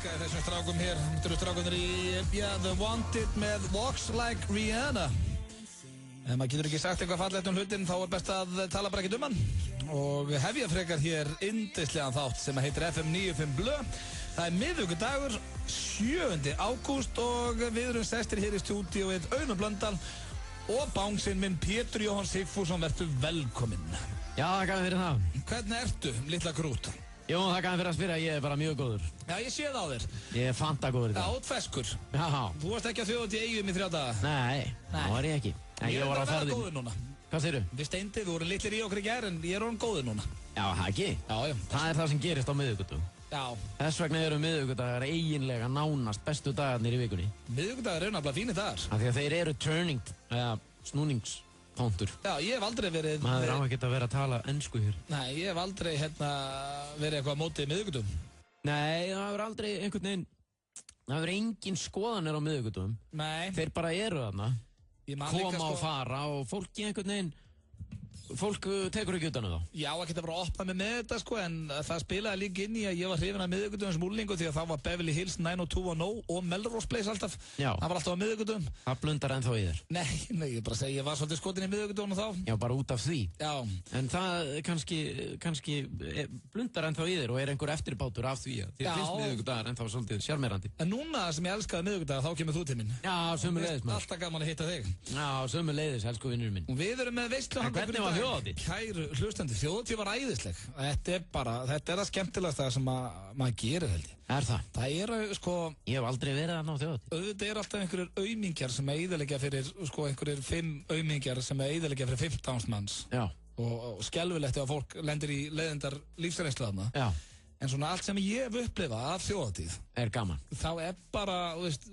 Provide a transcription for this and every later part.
elskaði þessum strákum hér. Þetta eru strákunir í The Wanted með Walks Like Rihanna. Ef maður getur ekki sagt eitthvað fallegt hlutin, þá best að tala bara ekkert hann. Og hefja frekar hér yndislegan þátt sem heitir FM 95 Blö. Það miðvikudagur, 7. ágúst og við erum sestir hér í stúdíóið Auðun Blöndal og bánsinn minn Pétur Jóhann Sigfússon, verður velkominn. Já, þakka fyrir það. Hvernig ertu, litla grút? Jú, þakka fyrir að spyrja, ég bara mjög góður. Já, ég sé það á þér. Ég er fantagóður í dag. Já, feskur. Já. Þú varst ekki að þjóða í Eyjum í 3 daga. Nei, það var ég ekki. En ég var að vera ferðinni. góður núna. Hvað segirðu? Við Steindi, við vorum litlir í okkur í gær, en ég er orðinn góður núna. Já, það ekki. Já. Það er það sem gerist á miðvikudaginn. Já. Þess vegna eru miðvikudagar eiginlega nánast bestu dagarnir í vikunni. Miðvikudagar eru nefnilega fínir dagar. Af því að þeir eru snúningspunktur. Já, ég hef aldrei verið... Maður á ekkert að vera að tala ensku hér. Nei, ég hef aldrei verið eitthvað á móti miðvikudum. Nei, það hefur aldrei einhvern veginn... Það hefur engin skoðanir á miðvikudum. Nei. Þeir bara eru þarna. Koma og fara og fólki einhvern veginn... Fólk tekur ekki utan það. Já, ekki að vera að opna mig með þetta sko, en það spilaði líka inn í að ég var hrifinn af miðvikudum sem úrlingu því að það var Beverly Hills 90210 og Melrose Place alltaf. Já. Það var alltaf á miðvikudum. Það blundar ennþá í þér. Nei, ég bara segi, ég var svolítið skotin í miðvikudum þá. Já, bara út af því. Já. En það kannski blundar ennþá í þér og er einhver eftirbátur af því að þér finnst miðvikudagar ennþá svolítið sjarmerandi. En núna sem ég elskaði miðvikudagar, þá kemur þú til mín. Já, sömuleiðis maður. Alltaf gaman að hitta þig. Já, sömuleiðis, elsku vinurinn minn. Og við erum með veisluhandleikur Kæru hlustandi, þjóðatíð var æðisleg. Þetta er það skemmtilegasta sem maður gerir, held ég. Er það? Það eru, sko... Ég hef aldrei verið þarna á þjóðatíð. Auðvitað er alltaf einhverjir aumingjar sem eyðileggja fyrir, sko, einhverjir 5 aumingjar sem eyðileggja fyrir 15.000 manns. Já. Og skelfilegt ef fólk lendir í leiðindar lífsreynslu þarna. Já. En svona allt sem ég hef upplifað af þjóðatíð... Er gaman. Þá er bara, þú veist,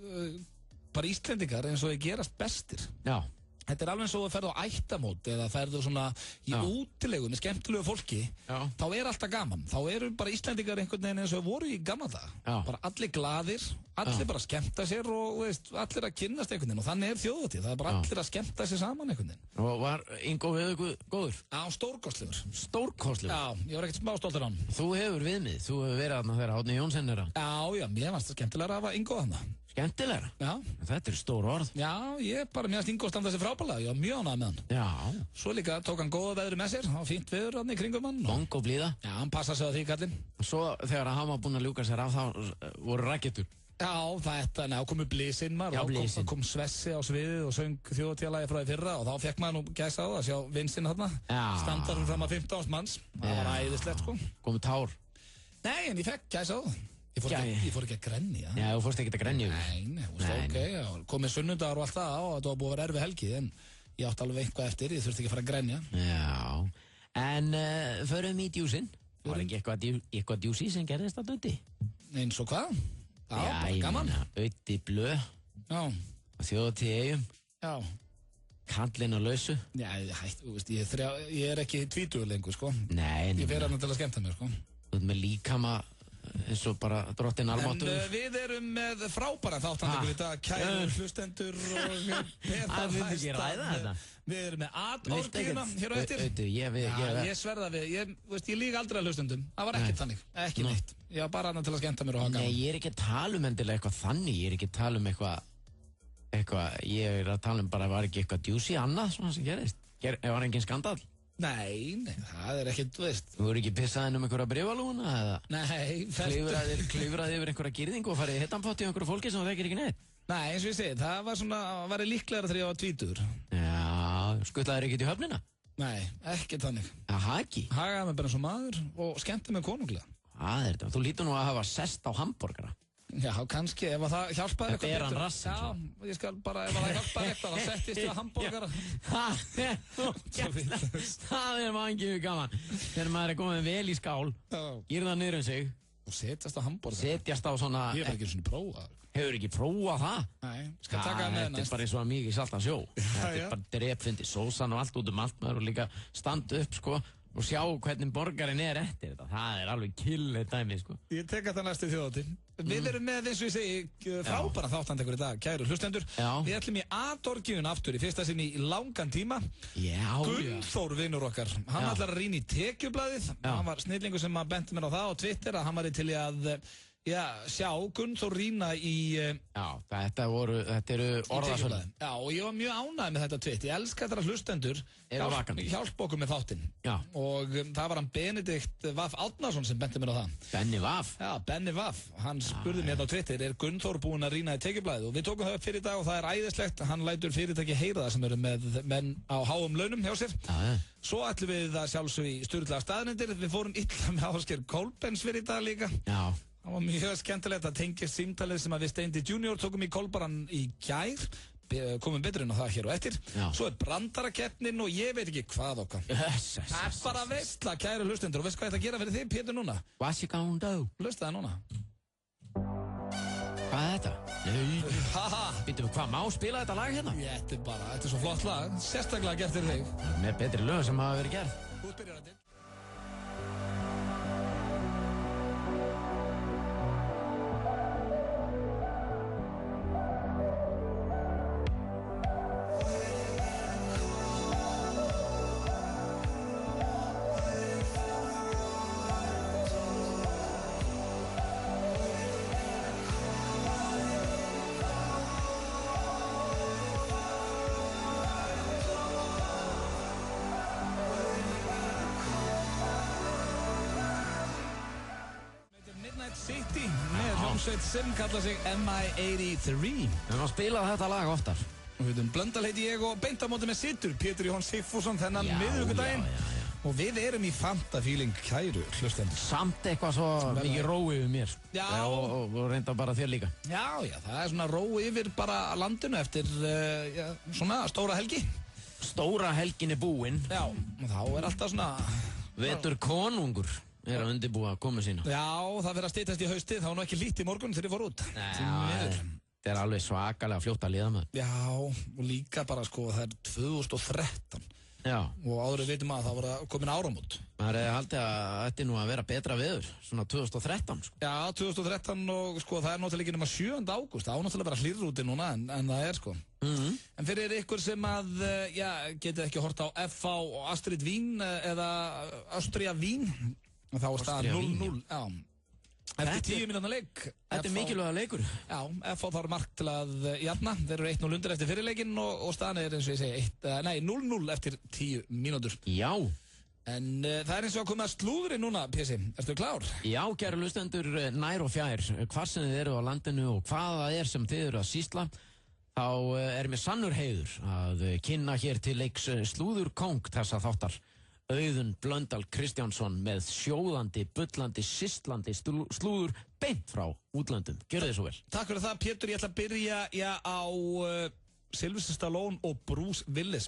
bara Íslendingar eins og þeir gerast bestir. Já. Þetta er alveg eins og að ferðu á ættamót eða ferðu svona í útilegu með skemmtilegu fólki, þá er alltaf gaman. Þá eru bara Íslendingar einhvern veginn eins og voru í gamla dag. Bara allir glaðir, allir bara að skemmta sér og veist, allir að kynnast einhvern veginn og þannig er þjóðatíð. Það er bara allir að skemmta sér saman einhvern veginn. Og var Ingo við góður? Já, stórkostlegur. Stórkostlegur? Já, ég var ekkert smá stoltur á hann. Þú hefur viðmið, þú hefur verið þarna þegar Árni Jónsson er að... Já, mér fannst það skemmtilegra að hafa Ingo þarna. Skemmtilegra? Já. Þetta er stór orð. Já, ég bara mér að Ingo standa sig frábærlega, ég var mjög ánægður með hann. Já. Svo líka tók hann góða veðri með sér, það var fínt veður hann í kringum hann. Bong og blíða. Já, hann passaði sig á því kallinn. Svo þegar hann var búinn að ljúka sér af þá voru rakettur. Já, komu blísinn maður, þá kom Svessi á sviðið og söng þjóðatíðalagið frá því fyrra og þá fekk maður nú gæsa á það að sjá vinsinn þarna. Standarum fram að 15.000 manns. Það var æðislegt sko. Komu tár? Nei, en ég fekk gæsa á það. Ég fór ekki að grenja. Já, þú fórst ekki að grenja? Nei, ok, komið sunnudagar og allt það og þetta var búið að vera erfið helgi en ég átti alveg eitthvað eftir, ég þurfti ekki að fara að grenja. Já, en förum í djúsinn. Var ekki eitthvað djúsi sem gerðist að döndi? Eins og hvað? Já, bara gaman. Auði blöð. Já. Þjóðatíð í Eyjum. Já. Kallinn á lausu. Já, þú veist, ég er ekki tvítugur lengur, sko. Nei. Ég fer að til að skemmta mér, sko. Þú veit með líkama eins og bara drottinn almáttugur. En við erum með frábæran þáttanleikur í dag, kæru hlustendur og Petar Hæsta. Við erum með atorkina hér á eftir. Ég sverða við, ég líka aldrei að hlustendum. Það var ekkert þannig, ekki neitt. Ég var bara annað til að skemmta mér og hafa gaman. Nei, ég er ekki að tala um endilega eitthvað þannig, ég er ekki að tala um eitthvað, ég er að tala um bara var ekki eitthvað djúsi annað svona sem gerist. Var engin skandal? Nei, það er ekkert, þú veist. Þú voru ekki pissaðinn um einhverja bréfalúna eða? Nei, klifraði yfir einhverja girðingu og farið hittanpott í einhverju fólki sem það þekkir ekki neitt? Nei, eins og ég segi, það var svona, var líklegra þegar ég var tvítugur. Já, skuttlaðir ekkert í höfnina? Nei, ekkert þannig. Aha, ekki? Hagaði mig bara eins og maður og skemmti mig konunglega. Það er þetta, þú lítur nú að hafa sest á hamborgara. Já, kannski, ef það hjálpaði eitthvað. Þetta er hann rassinn. Já, ég skal bara, ef það hjálpaði eitthvað, þá settist ég að hamborgara. Það er mangið gaman. Þegar maður er komið vel í skál, gýrða niður um sig. Og setjast á hamborgara. Setjast á svona... Ég hef ekki svona prófað. Hefur ekki prófað það? Nei, skal taka það með næst. Þetta er bara eins og mikið saltan sjó. Þetta er bara drepfindi sósan og allt út um allt maður og líka standa upp, sko. Og sjá hvernig borgarinn er eftir þetta. Það er alveg killir dæmi, sko. Ég teka það næstu þjóðatíð. Við erum með, eins og ég segi, frábæra þáttanleikur í dag, kæru hlustendur. Við ætlum í atorkinu aftur í fyrsta sinni í langan tíma. Gunnþór vinnur okkar. Hann ætlar að rýna í tekjublaðið. Hann var snillingur sem benti mér á það á Twitter að hann var til í að sjá Gunnþór rýna í... Já, þetta eru orðasölu. Já, og ég var mjög ánægð með þetta tvitt. Ég elska þetta hlustendur hjálp okkur með þáttinn. Já. Og það var hann Benedikt Vaff Árnason sem benti mér á það. Benni Vaff? Já, Benni Vaff. Hann spurði mér á Twitter, Gunnþór búinn að rýna í tekjublaðið? Og við tókum það upp fyrir í dag og það æðislegt. Hann lætur fyrirtæki heyra það sem eru með menn á háum launum hjá sér. Já. Svo ætlum við að sjálfsögðu í sturlaða staðreyndir. Við fórum illa með Ásgeir Kolbens fyrir í dag líka. Já. Það var mjög skemmtilegt að tengja símtalið sem að við Steindi Junior tókum í Kolbaran í gær, komum betur inn á það hér og eftir. Já. Svo brandarakeppnin og ég veit ekki hvað okkar. Það bara veistla, kæru hlustendur, og veist hvað ég ætla að gera fyrir þig, Pétur, núna? What's you gonna do? Hlustaði núna. Hvað þetta? Nei. Haha. Býtum við, hvað má spila þetta lag hérna? Þetta er svo flott lag, sérstaklega gert fyrir þig. Með betri lög sem hafa verið gerð. Þú byrjar að City með hljómsveit sem kalla sig MI83. Við erum að spila þetta lag oftar. Við Blöndal heiti ég og beint á móti með situr Pétur Jóhann Sigfússon þennan miðvikudaginn. Og við erum í fantafíling, kæru hlustendur. Samt eitthvað svo mikið rói yfir mér. Já. Og reynda bara þér líka. Já, það er svona rói yfir bara landinu eftir svona stóra helgi. Stóra helgin er búin. Já, og þá er alltaf svona... Vetur konungur. Er að undirbúa að koma sína. Já, það verður að styttast í haustið, þá er nú ekki lít í morgun þegar ég fór út. Það er alveg svakalega fljótt að liða með. Já, og líka bara það er 2013. Já. Og áður við vitum að það voru komin áramót. Það er haldið að þetta nú að vera betra veður, svona 2013. Já, 2013 og það er náttúrulega ekki nema 7. ágúst, það á náttúrulega bara hlýrr úti núna en það er En fyrir ykkur sem að, getið ekki hort á FH og Astrid Vín eða Austria Vín, þá er staðan 0-0. Já. Eftir 10 mínútna leik. Þetta er mikilvæga leikur. Já, FH þarf mark til að jafna. Þeir eru 1-0 undir eftir fyrirleikinn og staðan er eins og ég segi 0-0 eftir 10 mínútur. Já. En það er eins og að koma að slúðri núna, Pési. Ertu klár? Já, kæru hlustendur, nær og fjær. Hvar sem þið eru á landinu og hvað það er sem þið eru að sýsla, þá er mér sannur heiður að kynna hér til leiks slúðurkóng þessa þáttar. Auðun Blöndal Kristjánsson með sjóðandi, bullandi, systlandi slúður beint frá útlöndum. Gjörðu þið svo vel. Takk fyrir það, Pétur. Ég ætla að byrja á Sylvester Stallone og Bruce Willis.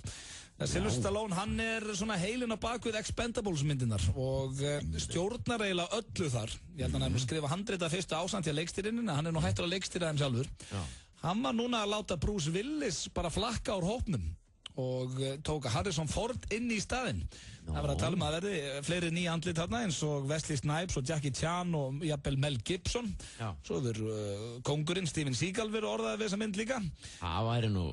Sylvester Stallone, hann er svona heilinn á bakvið Expendables myndirnar og stjórnar eiginlega öllu þar. Ég held að hann skrifa handrita fyrstu ásamt í að leikstýrinni, hann er nú hættur að leikstýra þeim sjálfur. Já. Hann var núna að láta Bruce Willis bara flakka úr hópnum og tóka Harrison Ford inn í staðinn. Það var að tala að verði fleiri nýja andlit þarna eins og Wesley Snipes og Jackie Chan og jafnvel Mel Gibson. Já. Svo verður kóngurinn Steven Seagal verður orðaði við þessa mynd líka. Það væri nú,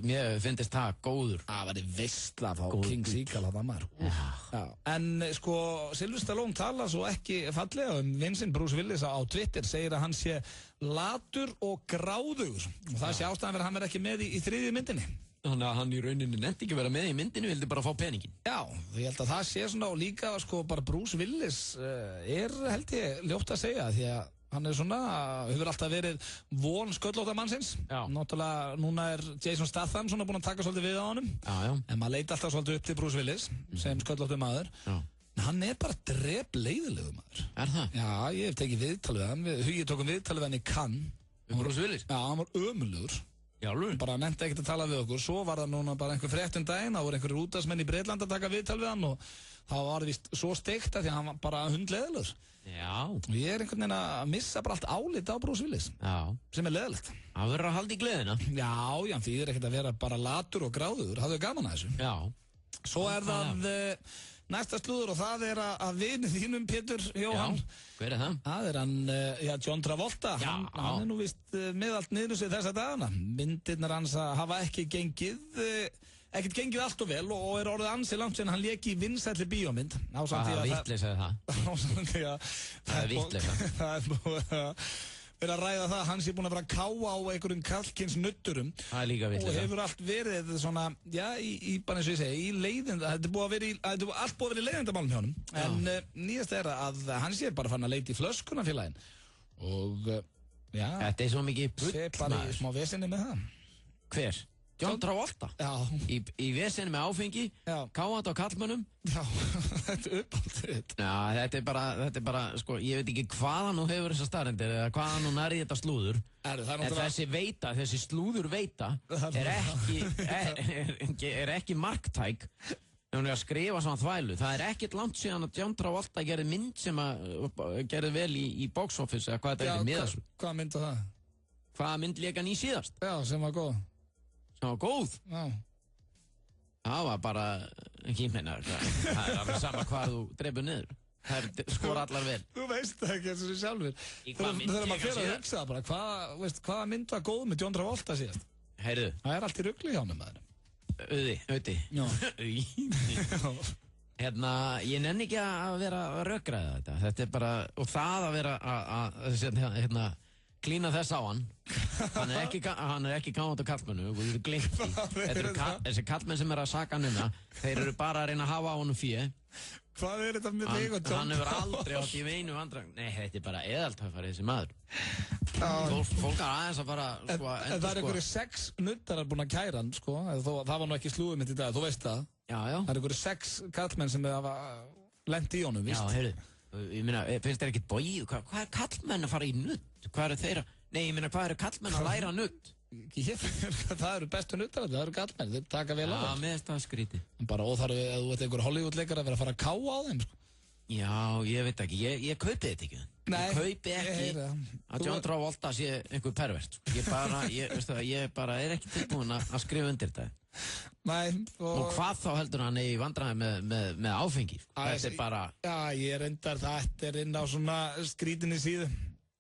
mér finnst það góður. Það væri veistla að fá King Seagal að það maður. Já. En Sylvester Stallone tala svo ekki fallega vinsinn Bruce Willis á Twitter, segir að hann sé latur og gráðugur og það sé ástæðan verið að hann verði ekki með í þriðju myndinni. Þannig að hann í rauninni nefndi ekki vera með í myndinu, vildi bara fá peningin. Já, ég held að það sé svona og líka bara Bruce Willis held ég ljótt að segja því að hann er svona, hefur alltaf verið von sköllótta mannsins. Já. Náttúrulega, núna er Jason Statham svona búinn að taka svolítið við á honum. Já. En maður leita alltaf svolítið upp til Bruce Willis sem sköllóttu maður. Já. En hann er bara drepleiðilegu maður. Er það? Já, ég hef tekið viðtal við hann. Hugi tókum viðtal við hann í Cannes. Bruce Willis? Já, hann var ömurlegur. Já, alveg. Bara nefndi ekkert að tala við okkur. Svo var það núna bara einhver frétt daginn. Það voru einhverjir útvarpsmenn í Bretland að taka viðtal við hann og það var víst svo steikt að því að hann var bara hundleiðilegur. Já. Og ég er einhvern veginn að missa bara allt álit á Bruce Willis. Já. Sem er leiðilegt. Það verður að halda í gleðina. Já, því er ekkert að vera bara latur og gráður. Hafðu gaman að þessu. Já. Svo er það næsta slúður og það er að vinið þínum Pétur Jóhann. Já, hver er það? Það er hann, John Travolta. Já. Hann er nú vist með allt niður sig þessa dagana. Myndirnar hans hafa ekki gengið ekkert gengið allt og vel og orðið ansið langt síðan hann lék í vinsælli bíómynd. Það er vitleysa það. Það er vitleysa. Það er búið að vera að ræða það, hans er búin að vera að káa á einhverjum kallkyns nutturum. Það er líka vitleysa. Og hefur allt verið svona, já, bara eins og ég segi, í leiðinda, þetta er búið að vera allt búið að vera í leiðindamálum hjá honum. En nýjast er að hans er bara fann að leita í flöskuna félaginn. Og, já. Þetta er svo mikið bull, maður. Sé bara í smá vesinni með það. Hver? John Travolta? Já. Í vesinni með áfengi, káandi á kallmönnum. Já, þetta er uppáldið. Já, þetta er bara, sko, ég veit ekki hvaðan nú hefur þessa staðreyndir eða hvaðan nú nærði þetta slúður. En þessi slúður veita er ekki marktæk ef hún er að skrifa svona þvælu. Það er ekkert langt síðan að John Travolta gerði mynd sem að gerði vel í box office eða hvað þetta er miðasum. Hvaða mynd var það? Hvaða mynd lék hann í síðast? Já, sem var góð. Sem var góð? Já. Það var bara, ekki meina, það er alveg sama hvað þú dreifur niður. Það skora allar vel. Þú veist það ekki eins og sér sjálfur. Þegar maður fyrir að hugsa bara, hvaða mynd var góð með John Travolta síðast? Heyrðu. Það er allt í rugli hjá með maður. Auði. Hérna, ég nenni ekki að vera að rökræða þetta. Þetta er bara, og það að vera að klína þess á hann. Hann er ekki gáðandi á kallmennu og þú eru gleymt því. Þessi kallmenn sem er að saka hann þeir eru bara að reyna að hafa á honum fé. Hvað er þetta með þig og John? Hann hefur aldrei átt í veinu vandra. Nei, þetta er bara eðaltöfari þessi maður. Fólk er aðeins að fara en það er einhverju 6 nuttarar búin að kæra hann, sko. Það var nú ekki slúðið mitt í dag, þú veist það. Já. Það er einhverju 6 kallmenn sem hafa lent í honum, víst. Já, heyrðu. Ég meina, finnst þér ekkert bóið? Hvað er kallmenn að fara í nutt? Hvað eru þeirra? Nei, ég meina, hvað eru kallmenn að læra nutt? Það eru bestu nuttar, það eru kallmenn, þeir taka vel á þeim. Já, með það skríti. Bara óþarf að þú ert einhver Hollywood-leikar að vera að fara að káa á þeim, sko. Já, ég veit ekki, ég kaupi þetta ekki. Ég kaupi ekki að John Travolta sé einhver pervert. Ég bara er ekki tilbúin að skrifa undir þetta. Nei, og hvað þá heldur hann í vandræði með áfengi? Þetta er bara... Já, ég er reyndar, þetta er inn á svona skrítinni síðu.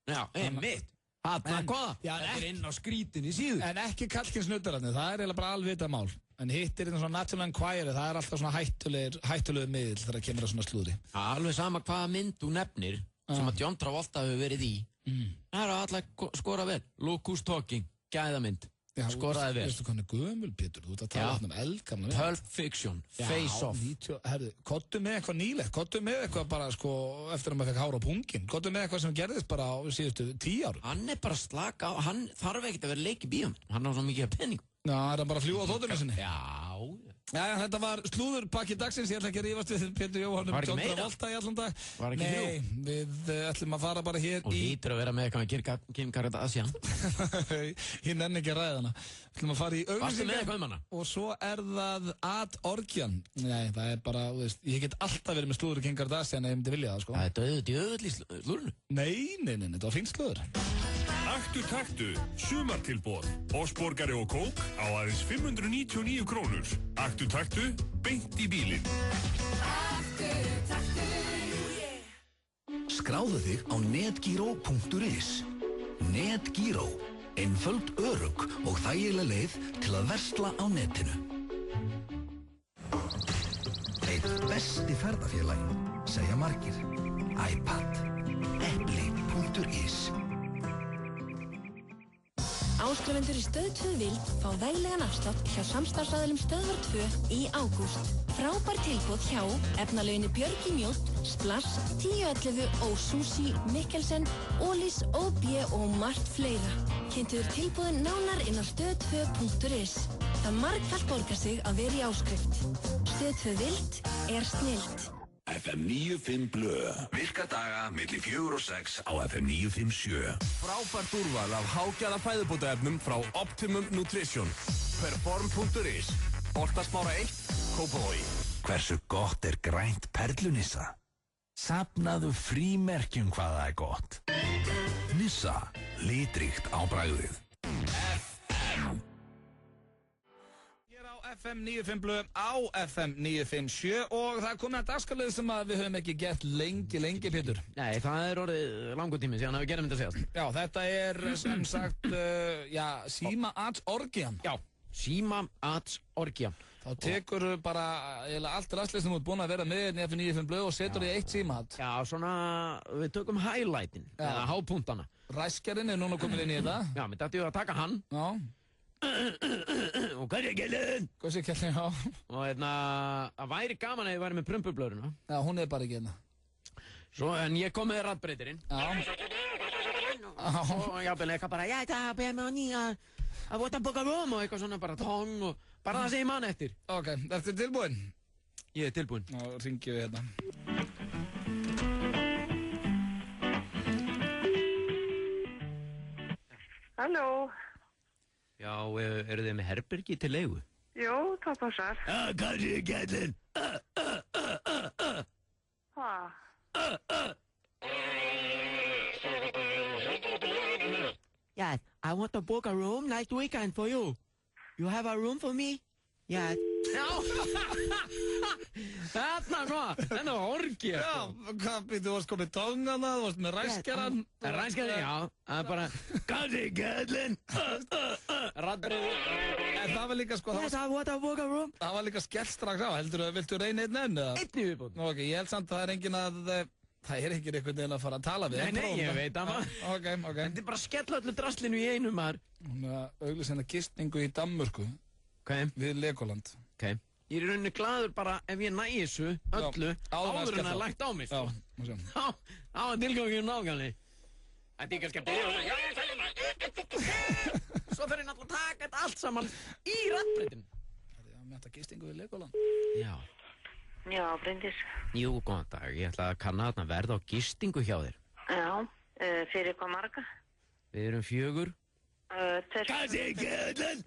Já, einmitt. Hvað? Þetta er inn á skrítinni síðu. En ekki kallkyns nuttararnir, það er eiginlega bara alvitað mál. En hitt er inn á svona National Enquirer, það er alltaf svona hættulegur miðill þegar það kemur að svona slúði. Alveg sama hvaða mynd þú nefnir sem að John Travolta hefur verið í. Það er allar skora vel. Look Who's Talking, gæðamynd. Skoraði vel. Veistu hvað hann er gömul, Pétur? Þú ert að tala um eldgamla. Pulp Fiction, Face Off. Herðu, kottu með eitthvað nýlegt, kottu með eitthvað bara sko eftir að maður fekk hára á pungin. Kottu með eitthvað sem gerðist bara á síðustu 10 árum. Hann er bara slaka á, hann þarf ekkert að vera leik í bíómynd. Hann á svo mikið penning. Já, er hann bara að fljúga á þóttunum sinni? Já. Já, þetta var slúðurpakki dagsins, ég ætla ekki að rífast við Pétur Jóhann John Travolta í allan dag. Var ekki Nei, við ætlum að fara bara hér og lítur að vera með eitthvað Kim Kardashian. Ég nenni ekki að ræða hana. Við ætlum að fara í auglýsingar og svo er það Ad Orgian. Nei, það er bara, ég get alltaf verið með slúður Kim Kardashian ef ég myndi vilja það, sko. Það er döðull í slúðurnu. Nei, þetta var fín slúður. Aktu taktu, sumartilboð, Osborgari og kók á aðeins 599 krónur. Aktu taktu, beint í bílinn. Aktu taktu, yeah. Skráðu þig á netgyro.is. Netgyro, einföld, örugg og þægileg leið til að versla á netinu. Eitt besti ferðafélaginn, segja margir. iPad, epli.is. Áskrifendur í Stöð 2 Vild fá veglegan afslátt hjá samstarfsaðilum Stöðvar 2 í ágúst. Frábær tilboð hjá efnalauginni Björg í Mjótt, Splass, 1011 og Sushi, Mikkelsen, Ólís, OB og margt fleira. Kynntuður tilboðin nánar inn á stöð2.is. Það margfalt borgar sig að vera í áskrift. Stöð 2 Vild er snillt. FM 95 Blö. Virka daga milli 4 og 6 á FM 957. Frábært úrval af hágæða fæðubótaefnum frá Optimum Nutrition. Perform.is. Holtasmára 1, Kópavogi. Hversu gott er grænt perlunissa? Safnaðu frímerkjum hvað það er gott. Nissa, litríkt á bragðið. FM 95 Blö á FM 957 og það er komið að dagskrárlið sem við höfum ekki gert lengi, Pétur. Nei, það er orðið langur tími síðan að við gerum þetta síðast. Já, þetta er sem sagt, Síma Ads Orgian. Já, Síma Ads Orgian. Þá Þá tekur bara allt rastlið sem þú ert búin að vera með í F95 blöð og setur í eitt símat. Já, svona, við tökum highlightin, eða hápunktana. Ræskjarinn núna komin inn í þetta. Já, mér dætti að taka hann. Já. Og hvað er kellin? Hvað er kellin, já. Og það væri gaman að ég væri með prumpublöðurina. Já, hún bara ekki hérna. Svo, en ég kom með raddbreytirinn. Og ég byrði eitthvað bara, það ber mig á nýja. I want to book a room og eitthvað svona bara tong og bara það sem ég man eftir. Ok, ertu tilbúinn? Ég tilbúinn. Þá ringjum við hérna. Halló. Já, eru þið með herbergi til leigu? Jú, það passar. Hvað er gællin? Hvað? Yes, I want to book a room next weekend for you. You have a room for me? Yes. Já, þarna orgið. Já, þú varst komið tóngana, þú varst með ræskjaran. Ræskjaran, já, það er bara, hvað er gællin? Raddbreyður. En það var líka sko, Yes, I want to book a room. Það var líka skellt strax á, viltu reyna einn enn? Einn í viðbót. Ok, ég held samt að það er enginn einhvern veginn að fara að tala við. Nei, ég veit það maður. Ok. En þetta er bara að skella öllu draslinu í einu maður. Hún auglýsir gistingu í Danmörku. Ok. Við Legoland. Ok. Ég er í rauninni glaður bara ef ég næ þessu öllu áður en það er lagt á mig. Já, á tilganginu nákvæmlega. Þetta er kannski að byrja. Svo þarf ég náttúrulega að taka þetta allt saman í raddbreytinu. Það er með þetta gistingu við Legoland. Já. Já, Bryndís. Jú, góðan dag. Ég ætla að kanna þarna verð á gistingu hjá þér. Já, fyrir hvað marga? Við erum 4. Hvað er gællin?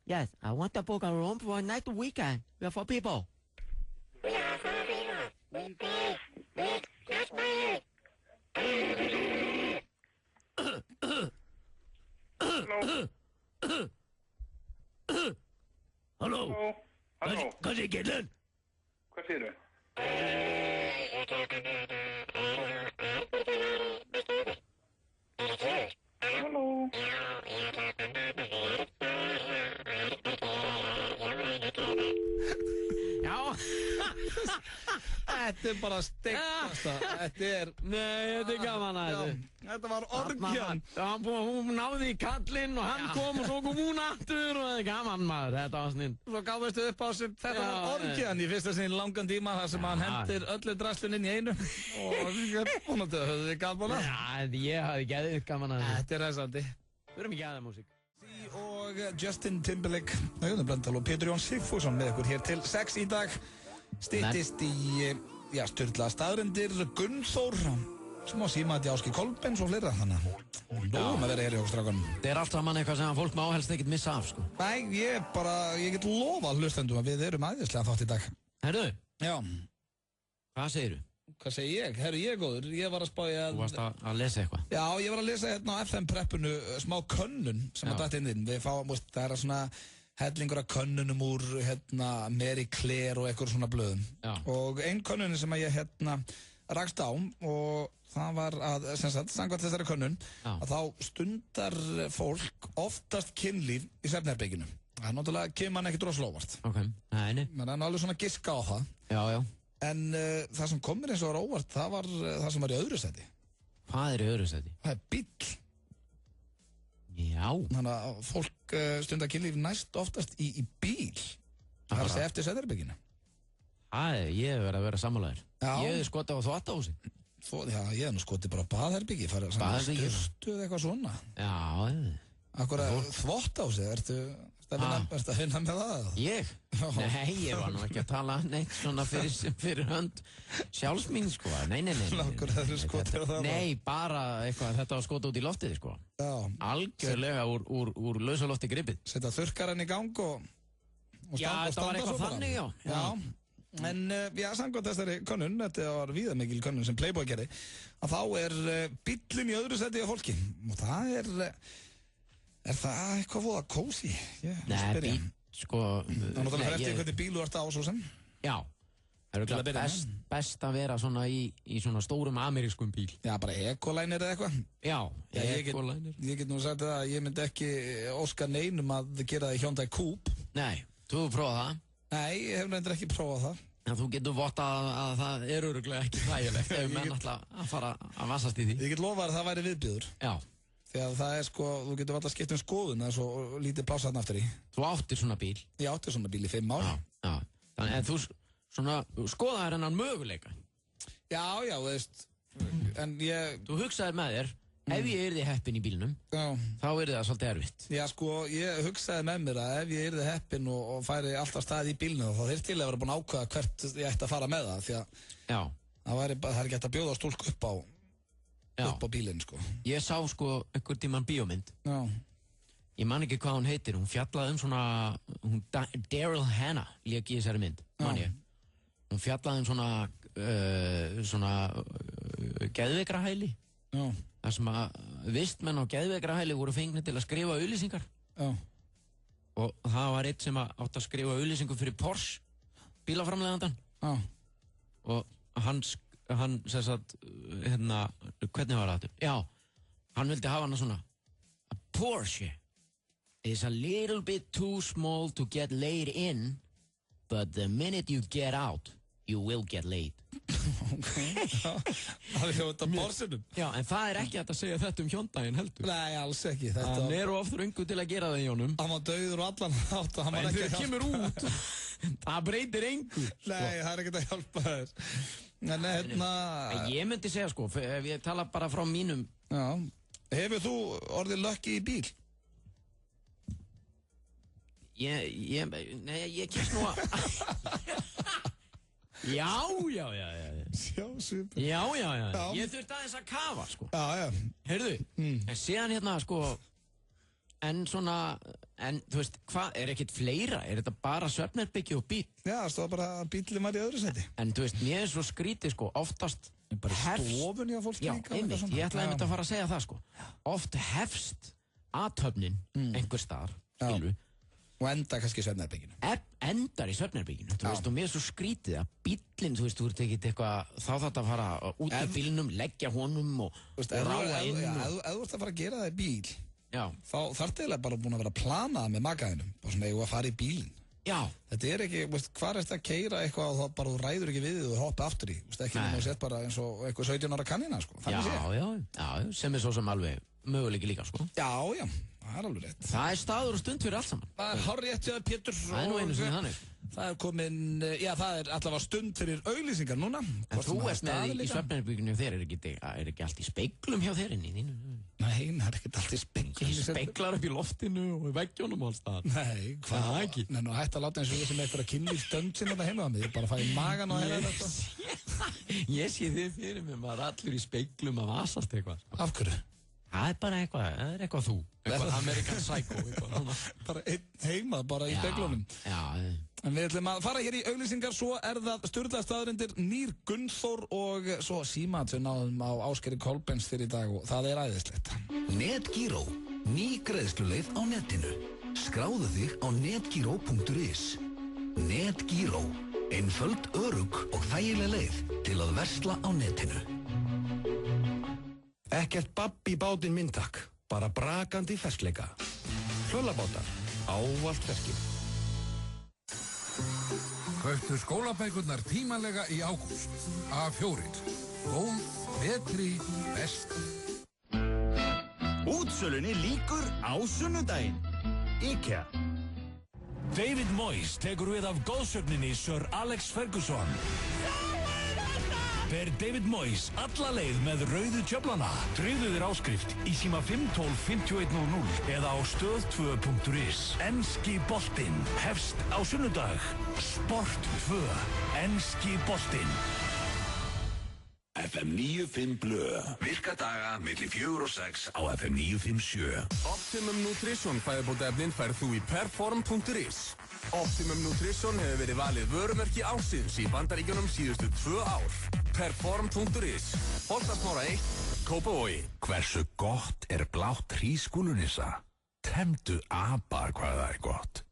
Yes, I want to book a room for next weekend. We are 4 people. Halló? Halló? Hvað er gællin? Hvað segirðu? Halló? Já. Þetta er bara steikpasta. Nei, þetta er gaman að þetta. Þetta var orgjan. Hún náði í kallinn og hann kom og svo kom hún aftur og þetta er gaman maður, þetta var sninn. Svo gáðustu upp á sem þetta var orgjan í fyrsta sinni langan tíma þar sem hann hendir öllu draslun inn í einu og vonandi höfðu þið gaman að. Já, ég hafði geðið gaman að þetta. Þetta er ræðsandi. Við erum ekki aðeins músík. Og Justin Timberlake, Auðun Blöndal og Pétur Jón Sigfússon með ykkur hér til 6 í dag. Styttist í, sturla staðrendir, Gunnþór, smá símat í Áski Kolbens og fleira, þannig að nógum að vera hér í okkur strákanum. Þetta er allt saman eitthvað sem fólk má helst ekkert missa af, sko. Nei, ég get lofa hlustendum að við erum æðislega þátt í dag. Herru? Já. Hvað segirðu? Hvað segi ég? Herru, ég er góður. Ég var að spája að... Þú varst að lesa eitthvað? Já, ég var að lesa hérna á FM-preppunu smá könnun sem að dætt inn. Við fáum, það er svona hellingur af könnunum úr Mary Claire og eitthvað svona blöðum. Já. Og ein könnun sem að ég rakst á og það var að, sem sagt, samkvæmt þessari könnun, að þá stundar fólk oftast kynlíf í svefnherberginu. Það er náttúrulega kemur hann ekkert rosalóvart. Ok, nei. Men það er alveg svona giska á það. Já. En það sem kom mér eins og var óvart, það var það sem var í öðru sæti. Hvað er í öðru sæti? Það er bíll. Já. Þannig að fólk stundar kynlíf næst oftast í bíl. Það er að segja eftir svefnherberginu. Ég hef verið að vera sammálaður. Ég hef skotið á þvottahúsi. Já, ég hef nú skotið bara á baðherbyggi. Baðherbyggi? Styrstu eða eitthvað svona. Já. Akkur að þvottahúsi, ertu að vinna með það? Ég? Nei, ég var nú ekki að tala neitt svona fyrir hönd sjálfsmín, sko. Nei. Akkur að þú skotið á það? Nei, bara eitthvað, þetta var skotið út í loftið, sko. Já. Algjörlega úr lausalofti gripið. Setja þurrkaran í gang og Já, þetta var eitthvað þannig, já. En samkvæmt þessari könnun, þetta var víðamikil könnun sem Playboy gerði, að þá er bíllinn í öðru sæti á fólki. Og það er það eitthvað fóða kósi? Nei, bíll, sko... Þannig að það fyrir eftir hvernig bíl þú ert á svo sem? Já, Það best að vera svona í svona stórum amerískum bíl. Já, bara Ecoliner eða eitthvað. Já, Ecoliner. Ég get nú sagt það að ég myndi ekki óska neinum að gera það í Hyundai Coupe. Nei, þú hefur prófað það? Nei, ég hef nefndir ekki prófað það. En þú getur vottað að það örugglega ekki þægilegt ef menn alltaf að fara að vassast í því. Ég get lofað að það væri viðbjóður. Já. Því að það sko, þú getur alltaf skipt skoðun, það er svo lítið pláss þarna aftur í. Þú áttir svona bíl? Ég átti svona bíl í 5 ár. Já. Þannig að þú svona skoðaðir hennan möguleika? Já, veist, en ég... Þú hugsaðir með þér, ef ég yrði heppinn í bílnum, þá yrði það svolítið erfitt. Já, sko, ég hugsaði með mér að ef ég yrði heppinn og færi alltaf staðið í bílnum, þá þyrfti til að vera búin að ákveða hvert ég ætti að fara með það, því að það er ekki hægt að bjóða stúlku upp á bílinn, sko. Ég sá, sko, einhver tímann bíómynd. Já. Ég man ekki hvað hún heitir, hún fjallaði svona, Daryl Hannah lék í þessari mynd, man ég. Hún fjallaði svona geðveikrahæli. Já. Það sem að vistmenn á geðveikrahæli voru fengnir til að skrifa auglýsingar. Já. Og það var eitt sem átt að skrifa auglýsingu fyrir Porsche, bílaframleiðandann. Já. Og hann sem sagt, hvernig var það? Já, hann vildi hafa hana svona, a Porsche is a little bit too small to get laid in, but the minute you get out, you will get laid. Það er þetta Porschenum. Já, en það er ekki hægt að segja þetta Hyundaiinn heldur. Nei, alls ekki. Hann er of þröngu til að gera það í honum. Hann var dauður og allan átt og hann var ekki að hjálpa. En þegar kemur út, það breytir engu. Nei, það er ekki að hjálpa þér. En ég myndi segja, sko, ef ég tala bara frá mínum. Já. Hefur þú orðið lucky í bíl? Nei, ég kemst nú að... Já. Sjá, super. Já. Ég þurfti aðeins að kafa, sko. Já. Heyrðu, en síðan hérna, sko, en þú veist, hvað, er ekkert fleira? Er þetta bara svefnherbergi og bíl? Já, það stóð bara að bílinn var í öðru seti. En þú veist, mér er svo skrítið, sko, oftast bara stofun hjá fólki líka. Já, einmitt, ég ætlaði einmitt að fara að segja það, sko. Oft hefst athöfnin einhver staðar, skilur. Og enda kannski í svefnherberginu. Endar í svefnherberginu, þú veist, og mér er svo skrítið að bíllinn, þú veist, þú ert ekkert eitthvað, þá þarf þetta að fara út af bílnum, leggja honum og ráa inn. Ef þú ert að fara að gera það í bíl, þá þarf þetta bara búin að vera að plana með makaðinum, bara svona eigum að fara í bílinn. Já. Þetta er ekki, veist, hvað er þetta að keyra eitthvað og þá bara þú ræður ekki við þig og hoppa aftur í, veist, ekki nema að setja bara eins og eitthvað 17 ára kannina, sko. Já, sem er svo sem alveg möguleiki líka, sko. Já, það er alveg rétt. Það er staður og stund fyrir allt saman. Það er hárrétt, Pétur. Það er nú einu sinni þannig. Það er komin, það er allavega stund fyrir auglýsingar núna. En þú ert með í svefnherberginu þér, er ekki allt í speiklum hjá þér inn í þínu? Nei, það er ekki allt í speiklum. Speiklar upp í loftinu og í veggjónum og alls það. Nei, hvað það ekki? Nei, nú hætti að láta eins og ég sem eitthvað að kynna í stönd sinna það heima það mig. Ég bara fæði magan og hérna þetta. Ég sé þið fyrir mig, maður allir í speiklum að vasast eitthvað. Af hverju? Það er bara eitthvað þú. Eitthvað American Psycho. Bara einn heima, bara í speiklunum. Já. En við ætlum að fara hér í auglýsingar, svo er það sturlaðar staðreyndir, nýr Gunnþór og svo símat við náðum á Ásgeiri Kolbens fyrir í dag og það er æðislegt. NetGiro, ný greiðsluleið á netinu. Skráðu þig á netgiro.is. NetGiro, einföld, örugg og þægileg leið til að versla á netinu. Ekkert babb í bátinn minn takk, bara brakandi ferskleika. Hlöllabátar, ávallt ferskir. Kauptu skólabækurnar tímanlega í ágúst. A4. Góð, betri, best. Útsölunni lýkur á sunnudaginn. IKEA. David Moyes tekur við af góðsögninni Sir Alex Ferguson. Ber David Moyes alla leið með rauðu tjöflana. Tryggðu þér áskrift í síma 512-5100 eða á stöð2.is. Enski boltinn hefst á sunnudag. Sport 2. Enski boltinn. FM 95 Blö. Virka daga milli 4 og 6 á FM 957. Optimum Nutrition fæðubótaefnin færð þú í perform.is. Optimum Nutrition hefur verið valið vörumerki ársins í Bandaríkjunum síðustu 2 ár. Perform.is. Holtasmára 1, Kópavogi. Hversu gott er blátt hrísskúlunissa? Temdu apa hvað það er gott.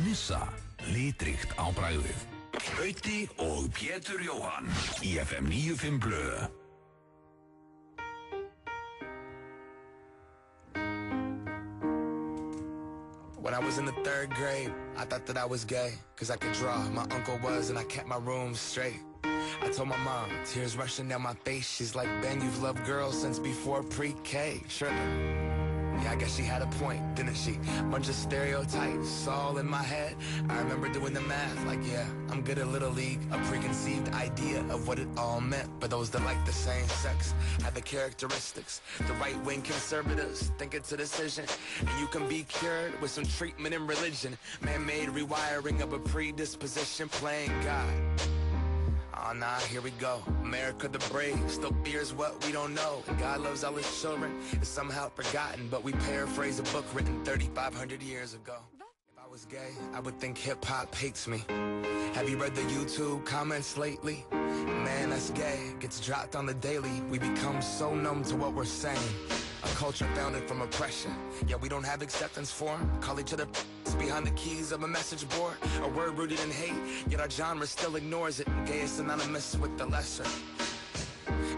Nissa, litríkt á bragðið. Gauti og Pétur Jóhann í FM 95 Blö. When I was in the 3rd grade, I thought that I was gay, cause I could draw. My uncle was, and I kept my room straight. I told my mom, tears rushing down my face. She's like, Ben, you've loved girls since before pre-K. Surely. Yeah, I guess she had a point, didn't she? Bunch of stereotypes all in my head. I remember doing the math, like, yeah, I'm good at Little League. A preconceived idea of what it all meant. But those that like the same sex have the characteristics. The right-wing conservatives think it's a decision. And you can be cured with some treatment and religion. Man-made rewiring of a predisposition, playing God. Oh, nah, here we go. America the brave still fears what we don't know. And God loves all his children. It's somehow forgotten, but we paraphrase a book written 3,500 years ago. If I was gay, I would think hip-hop hates me. Have you read the YouTube comments lately? Man, that's gay. Gets dropped on the daily. We become so numb to what we're saying. A culture founded from oppression. Yeah, we don't have acceptance for them. Call each other behind the keys of a message board. A word rooted in hate, yet our genre still ignores it. Gay is synonymous with the lesser.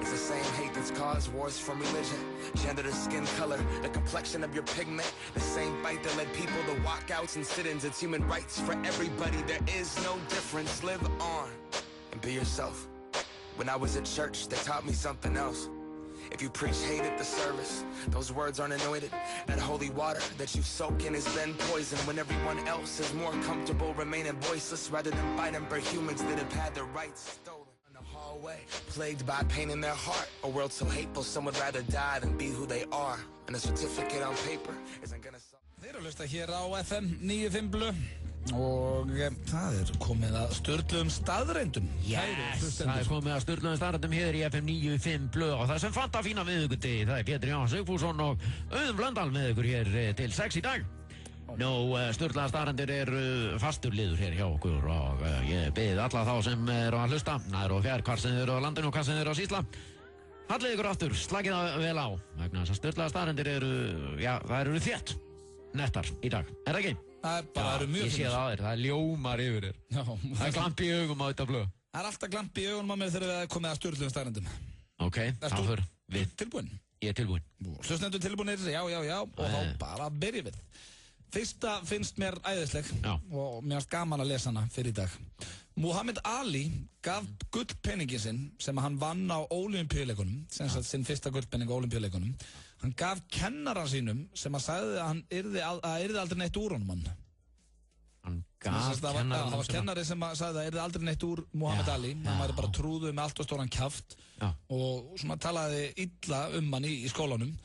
It's the same hate that's caused wars from religion, gender to skin color, the complexion of your pigment. The same fight that led people to walkouts and sit-ins. It's human rights for everybody. There is no difference. Live on and be yourself. When I was at church, they taught me something else. If you preach hate at the service, those words aren't anointed. That holy water that you soak in has been poisoned when everyone else is more comfortable remaining voiceless rather than fighting for humans that have had their rights stolen. In the hallway, plagued by pain in their heart. A world so hateful, some would rather die than be who they are. And a certificate on paper isn't gonna solve. Þeir eru að hlusta hér á FM 95 Blö. Og það komið að sturluðum staðreyndum. Yes, það komið að sturluðum staðreyndum hér í FM 95 Blö og það sem fanta fína miðvikuti. Það Pétur Jóhann Sigfússon og Auðun Blöndal með ykkur hér til 6 í dag. Nú, sturlaða staðreyndir eru fastur liður hér hjá okkur og ég bið alla þá sem eru að hlusta, nær og fjær, hvar sem eru á landinu og hvar sem eru á Sýsla. Hallið ykkur aftur, slagið það vel á. Vegna þess að sturlaða staðreyndir eru, já, það eru þétt nettar í dag. Er það ekki? Það eru mjög ég sé það á þér, það ljómar yfir þér. Já, það er glampi í augum á þetta Blö. Það er alltaf glampi í augum á mér þegar við komið að sturluðum staðreyndum. Ok, þá fyrir við. Tilbúin? Ég er tilbúin. Hlustendur tilbúinir, já, og þá bara byrjum við. Fyrsta finnst mér æðisleg og mér finnst gaman að lesa hana fyrir í dag. Muhammad Ali gaf gullpenningin sinn sem hann vann á Ólympíuleikunum, sem sagt sinn fyrsta gullpenning á Ólympíuleikunum. Hann gaf kennara sínum sem að sagði að hann yrði aldrei neitt úr honum hann. Hann gaf kennara það var kennari sem að sagði að yrði aldrei neitt úr Muhammad Ali. Hann væri bara trúður með allt og stóran kjaft og svona talaði illa hann í skólanum.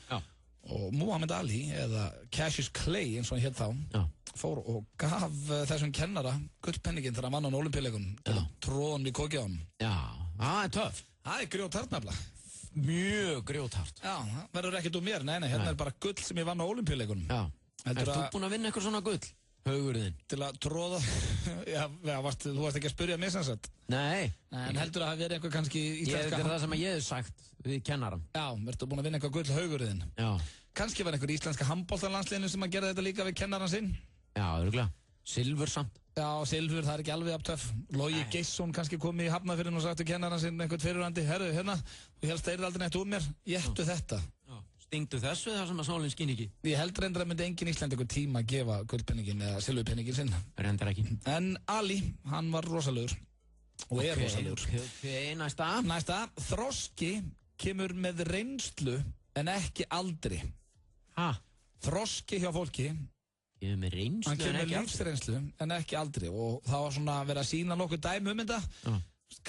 Og Muhammad Ali, eða Cassius Clay eins og hann hétt þá, fór og gaf þessum kennara gullpenningin þegar hann vann á Ólympíuleikunum til að tróða hann í kokið á hann. Já, það er töff. Það er grjóthart nefnilega. Mjög grjóthart. Já, það verður ekkert úr mér, nei, hérna er bara gull sem ég vann á Ólympíuleikunum. Já, ertu búinn að vinna eitthvað svona gull? Haugurðinn. Til að tróða, þú varst ekki að spyrja mig sem sagt. Nei. En heldur að það hafi verið eitthvað kannski íslenska... Þetta er það sem ég hef sagt við kennaran. Já, ertu búinn að vinna eitthvað gull haugurðinn? Já. Kannski var einhver íslenska handboltalandsliðinu sem að gera þetta líka við kennaran sinn? Já, örugglega. Silfur samt. Já, silfur, það er ekki alveg aftöf. Logi Geisson kannski kom í Hafnarfjörðinn og sagði kennaran sinn einhvern fyrirvandi, herru, hérna, þú helst það aldrei neitt úr mér, éttu þetta. Já. Stingdu þessu þar sem að sólinn skín ekki? Ég held reyndar að myndi engin Íslendingur tíma að gefa gullpenningin eða silfurpenningin sinn. Reyndar ekki. En Ali, hann var rosalegur og er rosalegur. Ok, næsta. Næsta, þroski kemur með reynslu en ekki aldri. Ha? Þroski hjá fólki kemur með reynslu en ekki aldri. Hann kemur með lífsreynslu en ekki aldri og það var svona verið að sína nokkuð dæmi þetta.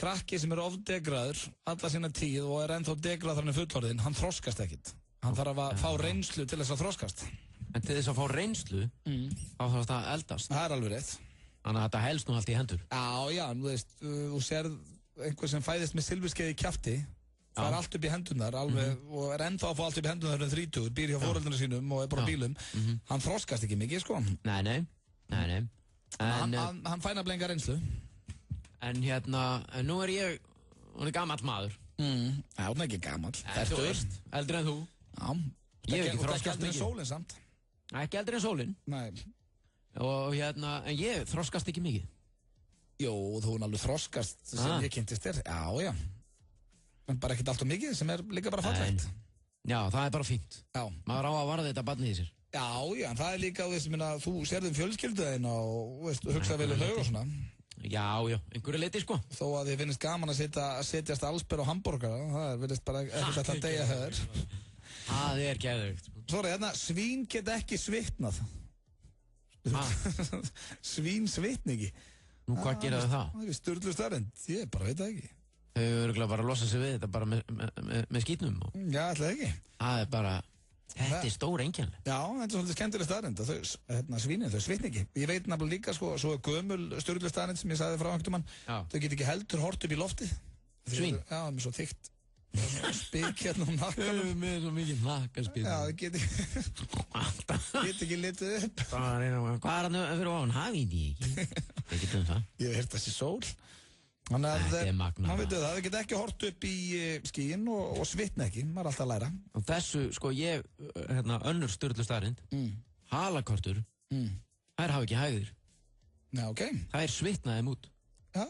Krakki sem er ofdegraður alla sína tíð og er ennþá degraður þannig fullorðinn, hann þroskast ekkit. Hann þarf að fá reynslu til þess að þroskast. En til þess að fá reynslu, þá þarf það að eldast. Það er alveg rétt. Þannig að þetta helst nú allt í hendur. Já, þú veist, þú sér einhver sem fæðist með silfurskeið í kjafti, það er allt upp í hendunar alveg, og er ennþá að fá allt upp í hendunar um 30, býr hjá foreldrunum sínum og er bara á bílum. Hann þroskast ekki mikið, sko. Nei. Hann fæna blenga reynslu. En hérna, nú er ég, hún er gamall maður. Já, hún er ekki gamall. Eldri en þú. Já, ég hef ekki þroskast mikið. Ekki eldri en sólinn samt. Ekki eldri en sólinn. Nei. Og hérna, en ég þroskast ekki mikið. Jó, þú er alveg þroskast sem ég kynntist þér. Já. En bara ekkert allt og mikið sem líka bara fallegt. Já, það bara fínt. Já. Maður á að varða þetta barnið í sér. Já, en það líka, þú sérðum fjölskylduðin og hugsaði vel þau og svona. Já, einhverju leiti sko. Þó að þið finnst gaman að setjast allsber á hambúrgara, það verðist bara ekkert að deyja höður. Það geðveikt. Sorry, svín get ekki svitnað. Svín svitni ekki. Nú, hvað gera þau það? Það sturlu staðreynd, ég bara veit það ekki. Þau örugglega bara að losa sig við þetta bara með skítnum. Já, alltaf ekki. Það bara, þetta stór einkennilegt. Já, þetta svolítið skemmtileg staðreynd að svínin, þau svitni ekki. Ég veit nefnilega líka, svo gömul sturlu staðreynd sem ég sagði frá einhvern mann, þau get ekki heldur hort upp í loftið. Svín? Já, með svo þykkt spik hérna nakkanum. Með svo mikið nakkaspik. Já, það get ekki litið upp. Hvað er hann fyrir ofan? Hafið ég ekki það. Ég hef heyrt þessi sól. Þannig að maður veitu það get ekki hort upp í skíin og svitna ekki, maður er alltaf að læra. Og þessu, ég, önnur sturlu staðreynd, halakortur, þær hafa ekki hægðir. Já, ok. Þær svitnaði út. Já,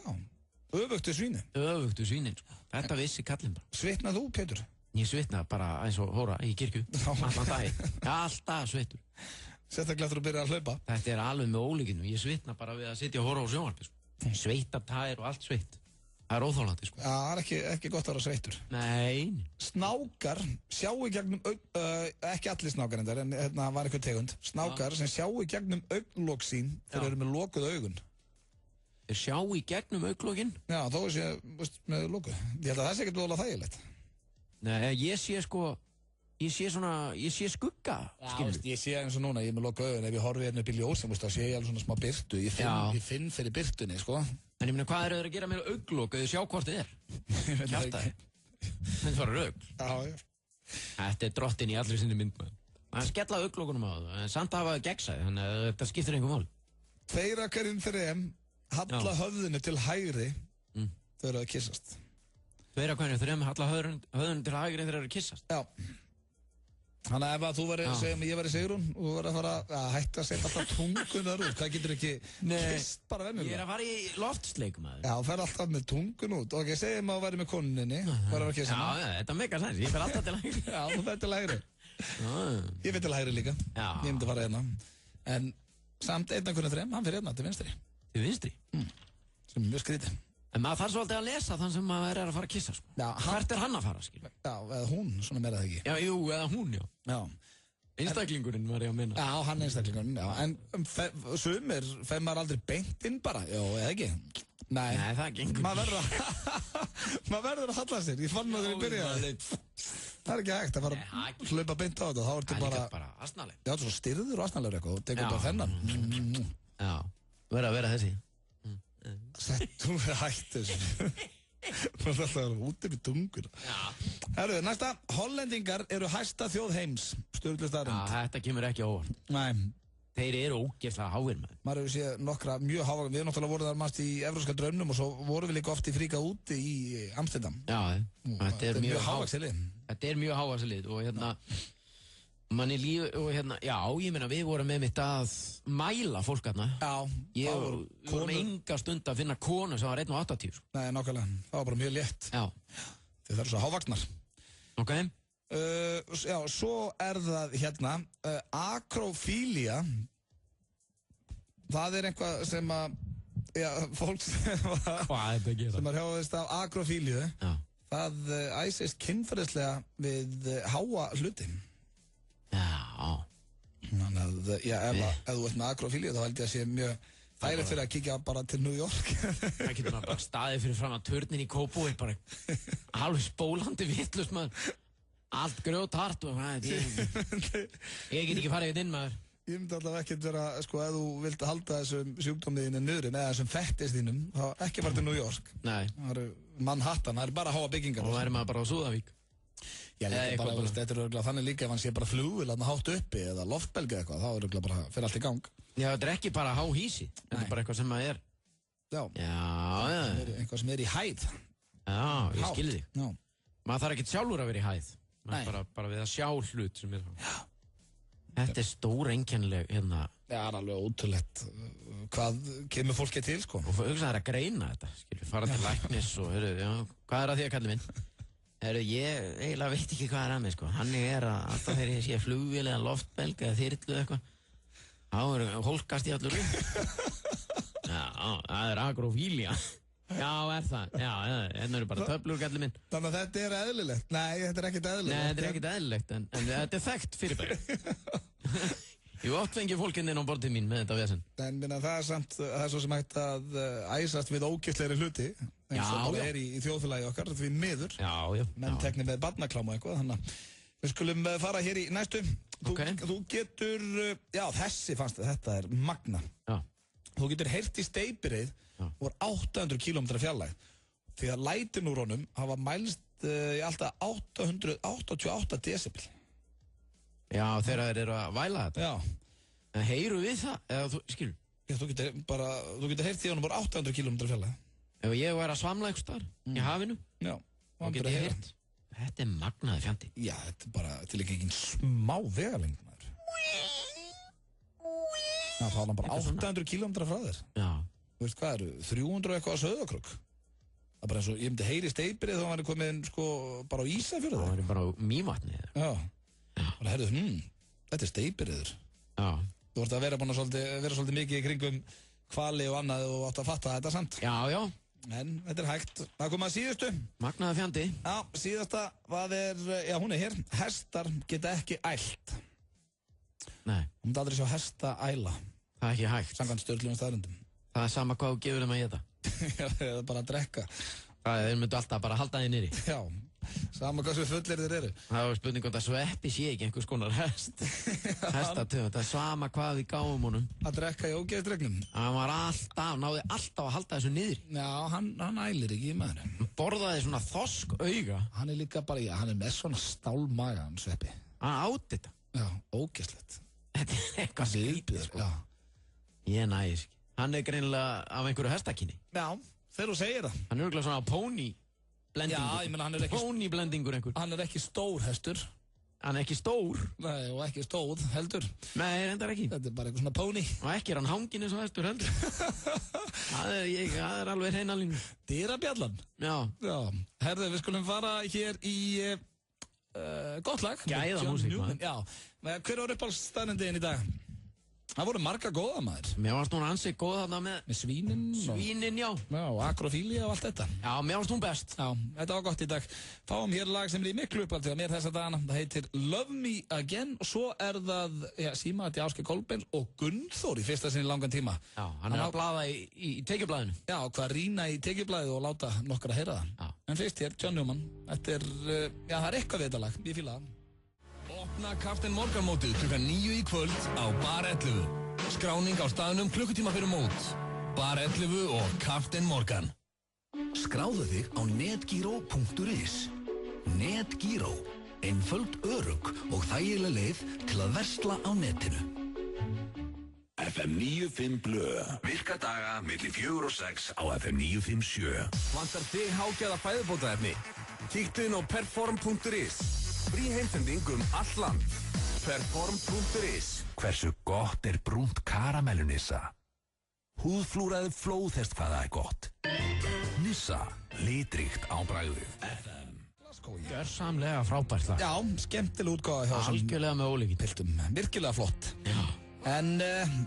öfugtu svínin. Öfugtu svínin, þetta vissi kallinn bara. Svitnað þú, Pétur? Ég svitnaði bara eins og hóra í kirkju, allan dag, alltaf svittur. Sérstaklega eftir að byrja að hlaupa. Þetta er alveg með ólíkinu, ég svitna bara við að sitja og horfa á sjónvarpi. Sveittar tær og allt sveitt. Það er óþolandi sko. Já, það er ekki gott að vera sveittur. Nei. Snákar sjáu gegnum ekki allir snákar endar, en hérna var eitthvað tegund. Snákar sem sjáu gegnum augnlok sín þegar þeir eru með lokuð augun. Þeir sjáu í gegnum augnlokin? Já, þó sé með lokuð. Ég held að það sé ekkert voðalega þægilegt. Nei, ég sé skugga. Já, ég sé eins og núna, ég er með lokuð augun, ef ég horfi hérna upp í ljósum, þá sé ég alveg svona smá birtu. Ég finn fyrir birtunni, sko. En ég meina, hvað eru þeir að gera með augnlok ef þið sjá hvort þið er? Kjaftaði. Þetta var rögl. Já. Þetta er drottin í allri sinni myndmaður. Það skella augnlokunum á það, en samt hafa það gegnsæði, þannig að þetta skiptir einhver mál. 2 af hverjum 3 halla höfðinu til hægri þau eru að kyssast. 2 af hverjum 3 halla höfðinu til hægri þeir eru að kyssast? Já. Þannig að ef þú væri, segjum ég væri Sigrún og þú væri að fara að hætta að setja alltaf tungunar út, það getur ekki kysst bara venjulega. Ég er að fara í loftsleik, maður. Já, þú fer alltaf með tungun út. Ok, segjum að þú væri með konuninni, væri að kyssa hana. Já, þetta er mega sæns, ég fer alltaf til hægri. Já, þú fer til hægri. Ég fer til hægri líka. Já. Ég myndi fara hérna. En samt 1 af hverjum 3, hann fer hérna til vinstri. Til vinstri? Sem er mjög skrítið. En maður þarf svolítið að lesa þann sem maður er að fara að kyssa, sko. Já, hvert er hann að fara, skilja? Já, eða hún, svona meira það ekki. Já, jú, eða hún, já. Já. Einstaklingurinn var ég að minna. Já, hann er einstaklingurinn, já. En sumir fer maður aldrei beint inn bara, já, eða ekki? Nei, það gengur. Maður verður að halla sér, ég fann það þegar ég byrjaði. Það er ekki hægt að fara að hlaupa beint á þetta, þá ertu bara... Það er líka bara asnaleg. Já, svo styrður og asnalegur eitthvað og tekur bara þennan. Já, verður að vera þessi. Þú verður hægt þessu. Það er alltaf að vera út upp í tungur. Herru, næsta. Hollendingar eru hæsta þjóð heims. Sturlu staðreynd. Já, þetta kemur ekki á óvart. Nei. Þeir eru ógeðslega háir með. Maður hefur séð nokkra mjög háir. Við náttúrulega vorum þar mannst í evrópska draumnum og svo vorum við líka oft í fríka úti í Amsterdam. Já, þetta er mjög hávaxilið. Þetta er mjög hávaxilið og hérna manni líf og hérna, já, ég meina við vorum með mitt að mæla fólk hérna. Já. Ég voru með enga stund að finna konu sem var 1,80. Nei, nákvæmlega. Það var bara mjög létt. Já. Þið eru svo hávaxnar. Ok. Já, svo er það hérna, akrofília. Það er eitthvað sem að, já, fólk sem er hjáðist af akrofíliu. Já. Það æsist kynferðislega við háa hluti. Já. Þannig að, já, ef þú ert með akrofíliu þá held ég að sé mjög þægilegt fyrir að kíkja bara til New York. Það getur maður bara staðið fyrir fram að turnin í Kópavogi, bara alveg spólandi vitlaust maður. Allt grjóthart og ég get ekki farið inn maður. Ég myndi alltaf ekkert vera, sko, ef þú vilt halda þessum sjúkdómiðinu niðurinn eða þessum fettis þínum, þá ekki fara til New York. Nei. Það eru Manhattan, það eru bara háa byggingar. Og það er maður bara á Súðavík. Já, bara, þetta er örgulega þannig líka ef hann sé bara flugvél að hátt uppi eða loftbelgi eða eitthvað, þá er örgulega bara fyrir allt í gang. Já, þetta er ekki bara há hísi, þetta er bara eitthvað sem maður er. Já. Já. Eitthvað sem er í hæð. Já, ég skil þig. Já. Maður þarf ekkert sjálfur að vera í hæð. Maður bara við að sjá hlut sem er þá. Já. Þetta er stór einkennileg, hérna, Já, það alveg ótrúlegt hvað kemur fólki til, sko. Og hugsa að greina þetta, skilur, fara til læknis og, já, hvað að því að kallið minn? Ég eiginlega veit ekki hvað að mig, sko. Hann alltaf þegar ég sé flugvél eða loftbelg eða þyrlu eða eitthvað, þá hólkast ég allur Já, það agrofília. Já, það? Já, hérna bara töflur, kallið minn. Þannig að þetta eðlilegt? Nei, þetta ekkert eðlilegt. Nei, þetta ekkert eðlilegt, en þetta þekkt fyrirbæri. Ég oft fengi fólkinn inn á bortið mín með þetta vesen. En það samt, það svo sem hægt að æsast við ógæstlegri hluti, eins og bara í þjóðfélagi okkar, því miður. Já. Menn teknir með barnaklám og eitthvað, þannig að við skulum fara hér í næstu. Þú getur, já, þessi fannst þetta magna. Já. Þú getur heyrt í steypirið úr 800 km fjarlægð. Því að lætin úr honum hafa mælst í alltaf 888 decibel. Já, þegar þeir eru að væla þetta. Já. En heyru við það? Eða skilur? Já, þú getur heyrt í honum úr 800 km fjarlægð. Ef ég væri að svamla einhvers staðar í hafinu, þá getur ég heyrt. Þetta magnaði fjandi. Já, þetta bara til ekki smá vegalengd, maður. Já, það var bara 800 km frá þér. Já. Þú veist hvað 300 eitthvað á Sauðárkrók. Það er bara eins og, ég myndi heyri steypirið þá hann komið sko bara á Ísafjörðu. Það var bara á Mývatni. Já. Og það þetta steypiriður. Já. Þú vart að vera svolítið mikið í kringum hvali og annað og átt að fatta þetta samt. Já. En þetta hægt. Það kom að síðustu. Magnaði fjandi. Já, síðasta, hún hér. Hestar geta ekki ælt. Nei. Þú myndi aldrei sjá hesta æla. Það er ekki hægt. Samkvæmt stjórnlegum staðrindum. Það er sama hvað þú gefur þeim að éta. Já, eða bara að drekka. Þeir myndu alltaf bara halda þig niðri. Já, sama hvað svo fullir þeir eru. Það var spurning hvort að sveppi sé ekki einhvers konar hest. Hestatöð, það er sama hvað við gáum honum. Að drekka í ógeðsdregnum. Hann var náði alltaf að halda þessu niðri. Já, hann ælir ekki í maður. Hann borðaði svona þosk auga. Hann er líka bara, hann er með svona stálmaga, hann sveppi. Hann átti þetta. Já, ógeðslegt. Þetta er eitthvað skrítið, sko. Ég nægir ekki. Hann er greinilega af einhverju hestakinni. Já, þegar þú segir það. Hann er örugglega svona pony-blendingur. Já, ég meina hann er ekki... Pony-blendingur einhver. Hann er ekki stór hestur. Hann er ekki stór? Nei, og ekki stóð heldur. Nei, reyndar ekki. Þetta er bara eitthvað svona pony. Og ekki er hann hangin eins og hestur heldur. það er alveg hreina línu. Dyrabjallan. Já. Herðu, við skulum fara hér í gott lag. Gæða músík, maður. Já. Hver var uppáhaldsstaðnendiðin í dag? Það voru marga góða, maður. Mér varst hún ansið góð þarna með svínin. Svínin, já. Já, og agrofília og allt þetta. Já, mér varst hún best. Já, þetta var gott í dag. Fáum hér lag sem er í miklu uppáhaldi á mér þessa dagana. Það heitir Love Me Again og svo er það, símaði Ásgeir Kolbeins og Gunnþór í fyrsta sinni langan tíma. Já, hann er að blaða í tekjublaðinu. Já, hvað rýna í tekjublaðið og láta nokkra heyra það. Já. En fyrst hér, John Newman. Þetta það er eitthvað við þetta lag. Ég fíla það. Opna Kaftin Morgan mótið klukkan 9 í kvöld á Bar 11. Skráning á staðnum klukkutíma fyrir mót. Bar 11 og Kaftin Morgan. Skráðu þig á netgyro.is. Netgyro. Einföld, örugg og þægileg leið til að versla á netinu. FM 95 Blö. Virka daga milli 4 og 6 á FM 957. Vantar þig hágæða fæðubótaefni? Kíktu inn á perform.is. Frí heimsending all land. Perform.is. Hversu gott er brúnt karamellu Nissa? Húðflúraði flóðhest hvað það er gott. Nissa, litríkt á bragðið. FM. Gjörsamlega frábært lag. Já, skemmtileg útgáfa hjá þessum algjörlega með ólíkindum piltum. Virkilega flott. Já. En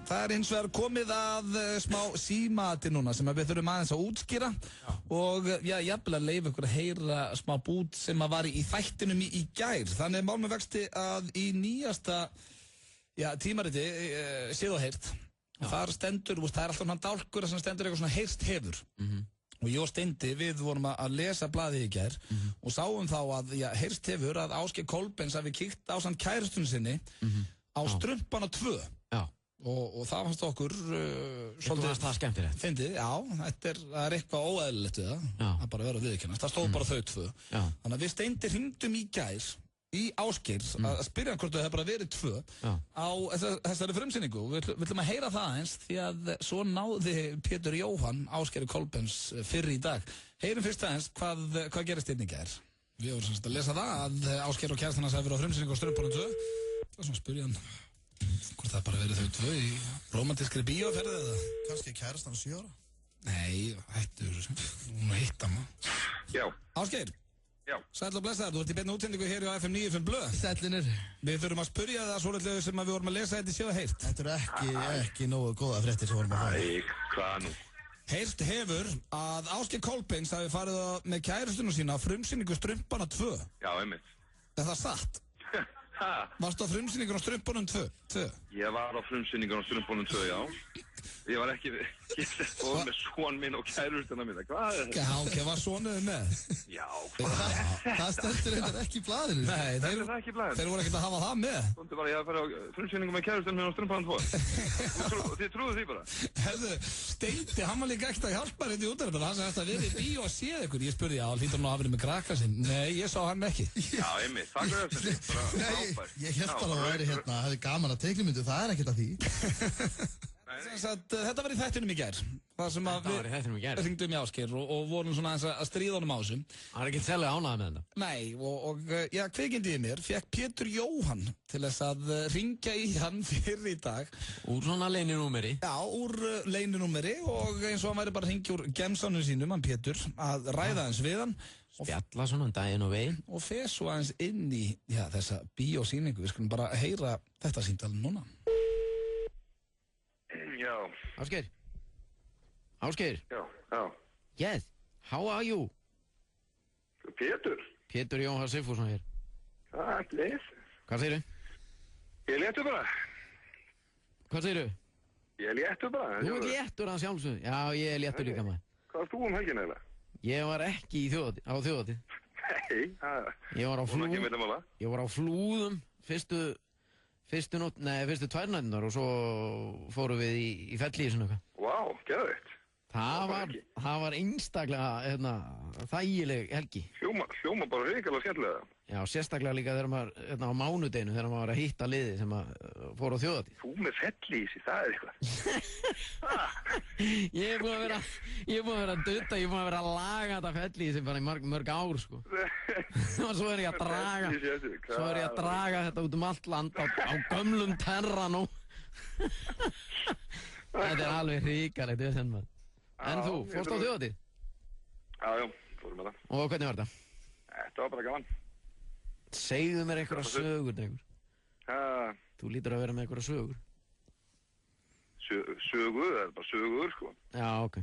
það er hins vegar komið að smá símati núna sem við þurfum aðeins að útskýra. Já. Og jafnvel að leyfa ykkur að heyra smá bút sem að var í þættinum í gær. Þannig mál með vexti að í nýjasta tímariti séð og heyrt. Þar stendur, það er alltaf hann dálkur sem stendur eitthvað svona heyrst hefur. Og ég og Steindi, við vorum að lesa blaðið í gær og sáum þá að heyrst hefur að Ásgeir Kolbeins hafi kíkt á sann kærustun sinni á Strumpana 2. Já. Og það fannst okkur svolítið það skemmtilegt. Fyndið, já, það er eitthvað óeðlilegt við það. Það bara verður að viðurkennast. Það stóð bara þau tvö. Já. Þannig að við Steindi hringdum í gær í Ásgeir að spyrja hvort það hefur bara verið tvö á þessari frumsýningu. Við ætlum að heyra það eins því að svo náði Pétur Jóhann Ásgeir Kolbeins fyrr í dag. Heyrum fyrst aðeins hvað gerist inn í gær. Við vorum að lesa það að Ásgeir og kærastan hans hefur verið á frumsýningu á Strumpunum 2. Það er svona spyrjan. Hvort það bara verið þau tvö í romantískri bíóferði eða? Kannski kærastan 7 ára? Nei, hættu þessu. Hún hitta maður. Já. Ásgeir. Já. Sæll og blessaður, þú ert í beinni útsendingu hér á FM 95 Blöð. Sællinir. Við þurfum að spyrja það svolítið sem að við vorum að lesa þetta séu heyrt. Þetta eru ekki nógu góða fréttir sem vorum að hafa. Hvað nú? Heyrt hefur að Ásgeir Kolbeins hafi farið með kærustunum sína á frumsýningu Strumpana 2. Já, einmitt. Er það satt? Varstu á frumsýningur á Strumpunum 2? Ég var á frumsýningur á Strumpunum 2, já. Ég var ekki og með son minn og kærustuna mína. Hvað er þetta? Já, ok, var sonuðu með? Já, hvað er þetta? Það stendur eitthvað ekki í blaðinu. Nei, þeir voru ekkert að hafa það með. Stóndi bara, ég hafði farið á frumsýningu með kærustunum mína á Strumpunum 2. Þið trúðu því bara. Herðu, Steindi, hann var líka ekkert að hjálpa hérna í útvarpinu. Hann sagði að við í bíó að séð ykkur. Ég spurði, já, hlýtur nú að hafa verið með krakka sinn. Nei, ég sá hann ekki. Já, einmitt, takk fyrir þessu. Ég held bara að það væri hérna, hefði gaman að teiknumyndu, það er ekkert að því. Þetta var í þættinum í gær. Það sem að við hringdum í Ásgeir og vorum svona aðeins að stríða honum á þessu. Hann er ekki sérlega ánægður með þetta. Nei, og já, kvikindið í mér fekk Pétur Jóhann til þess að ringja í hann fyrir í dag. Úr svona leyninúmeri? Já, úr leyninúmeri og eins og hann væri bara að ringja úr gemsanum sínum, hann Pétur, að ræða hans við hann. Spjalla svona daginn og veginn. Og fer svo aðeins inn í, já, þessa bíósýningu. Við skulum bara heyra þetta símtal núna. Já. Ásgeir? Ásgeir? Já. Yes, how are you? Pétur? Pétur Jóhann Sigfússon hér. Hvað leys? Hvað segirðu? Ég léttur bara. Hvað segirðu? Ég léttur bara. Þú er léttur hans sjálfsög. Já, ég er léttur líka maður. Hvað varst þú helgina eiginlega? Ég var ekki á þjóðhátíð. Nei, Ég var á Flúðum fyrstu 2 næturnar og svo fórum við í Fellísinu eitthvað. Vá, geðveikt. Það var einstaklega þægileg helgi. Hljóma bara hrikalega skemmtilega. Já, sérstaklega líka þegar maður á mánudeginu þegar maður var að hitta liði sem fór á þjóðhátíð. Þú með Fellísi, það er eitthvað. Ég er búin að vera að dutta, ég er búin að vera að laga þetta Fellísi bara í mörg ár, sko. Og svo er ég að draga þetta út allt land á gömlum Terranó. Þetta er alveg hrikalegt, við þennum það. En þú, fórst á þjóðhátíð? Já, fórum með það. Og hvernig var þetta? Þetta var bara gaman. Segðu mér einhverja sögur, drengur. Þú lítur að vera með einhverja sögur. Sögur? Það er bara sögur, sko. Já, ok.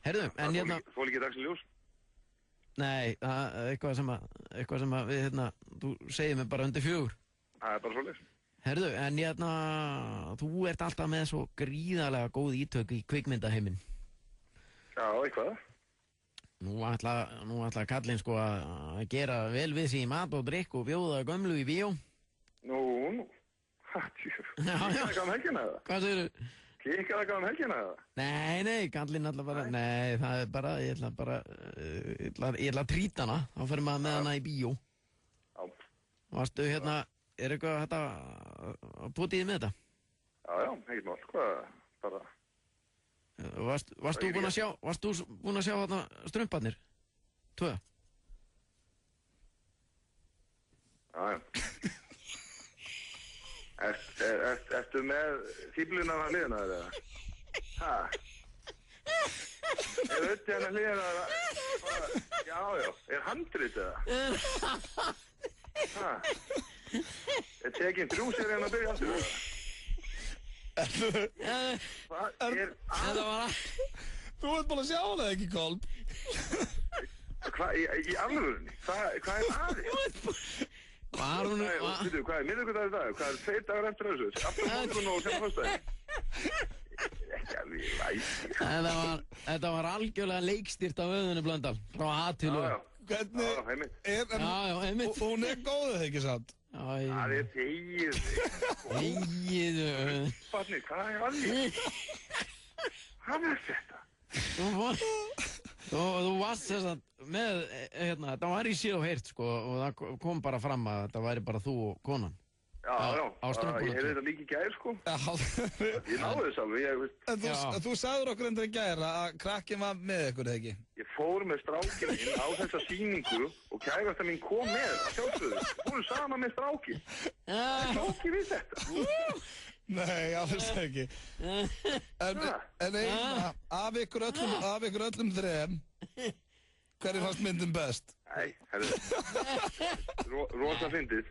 Herðu, en hérna... Fór ekki dagsinn ljós? Nei, eitthvað sem að við, þú segir mér bara undir 4. Það er bara svoleiðis. Herðu, en hérna, þú ert alltaf með svo gríðarlega góð ítök í kvikmyndaheiminn. Já, eitthvað. Nú ætla kallinn sko að gera vel við sig í mat og drikk og bjóða gömlu í bíó. Nú. Klikkar það um helgina eða? Hvað segirðu? Klikkar það um helgina eða? Nei, kallinn ætla bara, nei, það er bara, ég ætla að trýta hana, þá fyrir maður með hana í bíó. Já. Varstu er eitthvað að potið með þetta? Já, ekkert mál, hvað, bara... Varst þú búinn að sjá þarna Strumparnir? 2? Já. Ertu með fíbluna að hliðina eða? Ha? Er ötti hann að hliðina eða? Já, er handrit eða? Ha? Er tekinn 3 sér að byrja aftur eða? Hvað er að? Þú ert bara að sjá það ekki, Kolb. Hvað, í alvörunni? Hvað er aðeins? Hvað er miðvikudagur í dag? Hvað er 2 dagar eftir þessu? Aftur morgun og senna föstudaginn? Ekki alveg í læti. Þetta var algjörlega leikstýrt af Auðunni Blöndal. Frá A til Ö. Hvernig? Já, einmitt. Hún er góð eða ekki satt? Það er þegið. Þegið. Barni, hvað er alveg? Hvað er þetta? Þú varst þess að með, það var í síð og heyrt sko og það kom bara fram að það væri bara þú og konan. Já, ég heyrði þetta líka í gær sko. Ég náði þess alveg, Þú sagður okkur endur í gær að krakkinn var með ykkur, eða ekki? Ég fór með strákinn inn á þessa sýningu og kærasta mín kom með að sjálfsögðu. Hún er sama með strákinn. Það er ekki við þetta. Nei, alls ekki. En eina, af ykkur öllum þrem, hverju fannst myndin best? Nei, rosa fyndið.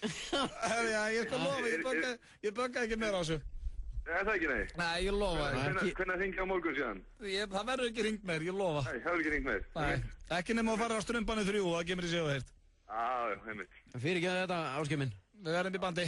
Ég skal lofa, ég bögga ekki meira á þessu. Er það ekki, nei? Nei, ég lofa. Hvernig hringi á morgun síðan? Það verður ekki hringt meir, ég lofa. Nei, það verður ekki hringt meir. Nei, ekki nema að fara á strumbanni 3, það kemur í sig og heilt. Já, heimilt. Fyrir ekki að þetta, Ásgeir minn. Við verðum í bandi.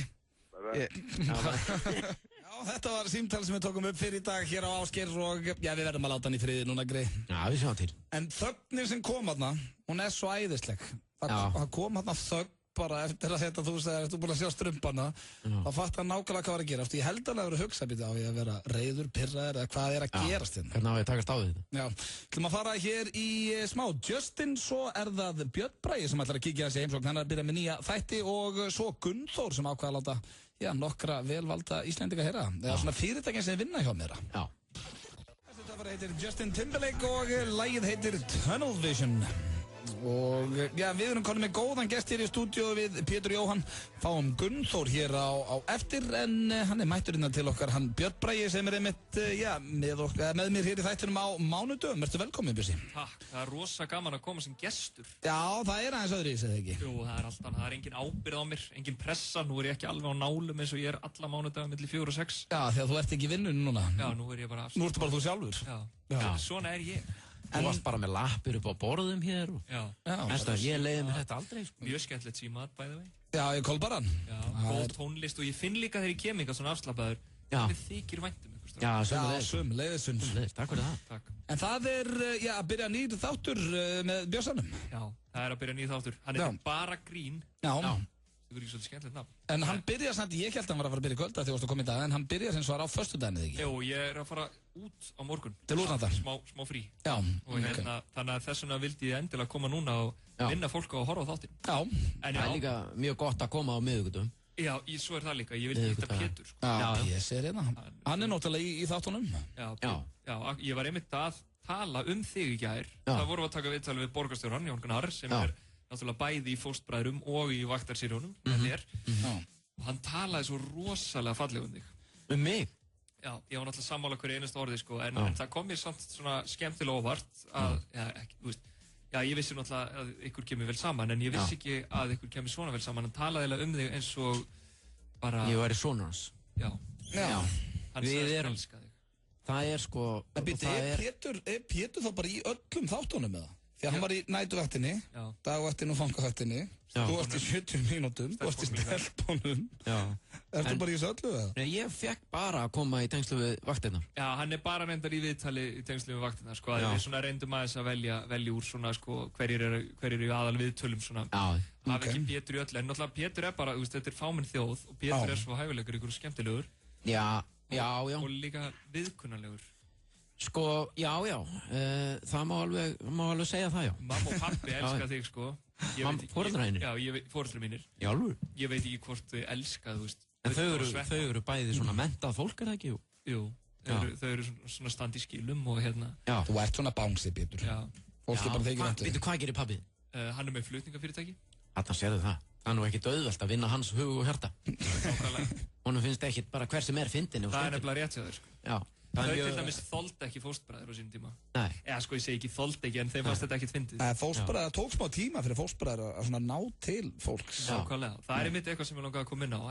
Já, þetta var símtal sem við tókum upp fyrir í dag hér á Ásgeir og já, við verðum að láta hann í friði núna, Grey. Já, við sjáum til. En þögnin sem kom þarna, hún er svo æðisleg. Það kom þarna þögn bara eftir að þetta, þú segir, þú búin að sjá strumpana, þá fattar hann nákvæmlega hvað var að gera. Ég held að það hefur hugsað býta á því að vera reiður, pirraður eða hvað er að gerast hérna. Hvernig á ég að takast á því þetta? Já, ætlum að fara hér í smá Justin, svo er það Björn Bragi sem ætlar að kíkja þessi heimsókn, hann er að byrja með nýja þætti og svo Gunnþór sem ákvaða að láta nokkra velvalda Íslendinga heyra, eða svona fyrirtækin sem vinna hjá mér. Já. Þetta heitir Justin Timberlake og lagið heitir Tunnel Vision. Og já, við erum konum með góðan gest hér í stúdíu við Pétur Jóhann, fáum Gunnþór hér á eftir, en hann er mættur innan til okkar, hann Björn Bragi sem er einmitt, með mér hér í þættinum á mánudögum. Ertu velkomin, Björsi? Takk, það er rosa gaman að koma sem gestur. Já, það er aðeins öðru í sig, ekki? Jú, það er engin ábyrgð á mér, engin pressa, nú er ég ekki alveg á nálum eins og ég er alla mánudaga milli 4 og 6. Já, því að þú ert ekki í vinnunni núna. Já, nú er ég bara Nú ertu bara þú sjálfur. Já. Svona er ég. Þú varst bara með lappir upp á borðum hér og... Já. Ég leiði mér þetta aldrei, sko. Mjög skemmtilegt símat, by the way. Já, ég Kolbaran. Já, góð tónlist og ég finn líka þegar ég kem eitthvað svona afslappaður. Það þykir væntum ykkur. Já, sömuleiðis. Takk fyrir það. Takk. En það er, að byrja nýr þáttur með Björnsanum. Já, það er að byrja nýr þáttur. Hann er bara grín. Já. Það er ekki svolítið skemmtilegt nafn. En hann byrja samt, ég held að hann var að fara að byrja í kvölda þegar þú varst að koma í dag, en hann byrja sem svo á föstudaginn, eða ekki? Jú, ég er að fara út á morgun. Til útlanda? Smá frí. Já, og þannig að þess vegna vildi ég endilega koma núna og vinna fólk á að horfa á þáttinn. Já. Það er líka mjög gott að koma á miðvikutum. Já, svo er það líka. Ég vildi hitta Pétur, sko. Já, PS er hérna. Hann er náttúrulega í þáttunum. Já, ég var einmitt að tala þig í gær. Það vorum að taka viðtal við borgarstjórann, Jón Gunnar, sem er náttúrulega bæði í Fóstbræðrum og í Vaktarsýrjónum, og hann talaði svo rosalega fallega þig. Mig? Já, ég var náttúrulega sammála hverju einasta orði, sko, en það kom mér samt svona skemmtilega óvart að, ég vissi náttúrulega að ykkur kemur vel saman, en ég vissi ekki að ykkur kemur svona vel saman. Hann talaði eiginlega þig eins og bara... Ég væri sonur hans. Já. Hann sagðist elska þig. Það er sko... Er Pétur þá bara í öllum þáttunum eða? Því að hann var í nætuvaktinni, dagvaktinni og fangavaktinni, þú varst í 70 mínútum, þú varst í stelpunum. Ertu bara í þessu öllu eða? Nei, ég fekk bara að koma í tengslu við vaktinnar. Já, hann er bara reyndar í viðtali í tengslu við vaktinnar, sko. Við svona reyndum aðeins að velja úr svona, sko, hverjir eru í aðal viðtölum, svona. Hafa ekki Pétur í öllu, en náttúrulega Pétur er bara, þetta er fámenn þjóð og Pétur er svo hæfilegur ykkur skemmtilegur. Og líka viðkunnalegur. Sko, já, það má alveg segja það, já. Mamma og pappi elska þig, sko. Foreldrar þínir? Já, foreldrar mínir. Í alvöru? Ég veit ekki hvort þau elska, þú veist. En þau eru bæði svona mentað fólk, er það ekki? Jú, þau eru svona stand í skilum og hérna. Já, þú ert svona bánsi, Pétur. Já. Fólk er bara þegir eftir. Veitu, hvað gerir pappið? Hann er með flutningafyrirtæki. Þarna sérðu það. Það er nú ekkit auðvelt að vinna hans hug og hjarta. Honum finnst ekkit bara hver sem er fyndin. Það er nefnilega rétt hjá þér, sko. Já. Þau til dæmis þoldi ekki Fóstbræður á sínum tíma. Nei. Eða sko ég segi ekki þoldi ekki, en þeim fannst þetta ekkit fyndið. Fóstbræður tók smá tíma fyrir Fóstbræður að svona ná til fólks. Nákvæmlega. Það er einmitt eitthvað sem ég langaði að koma inn á.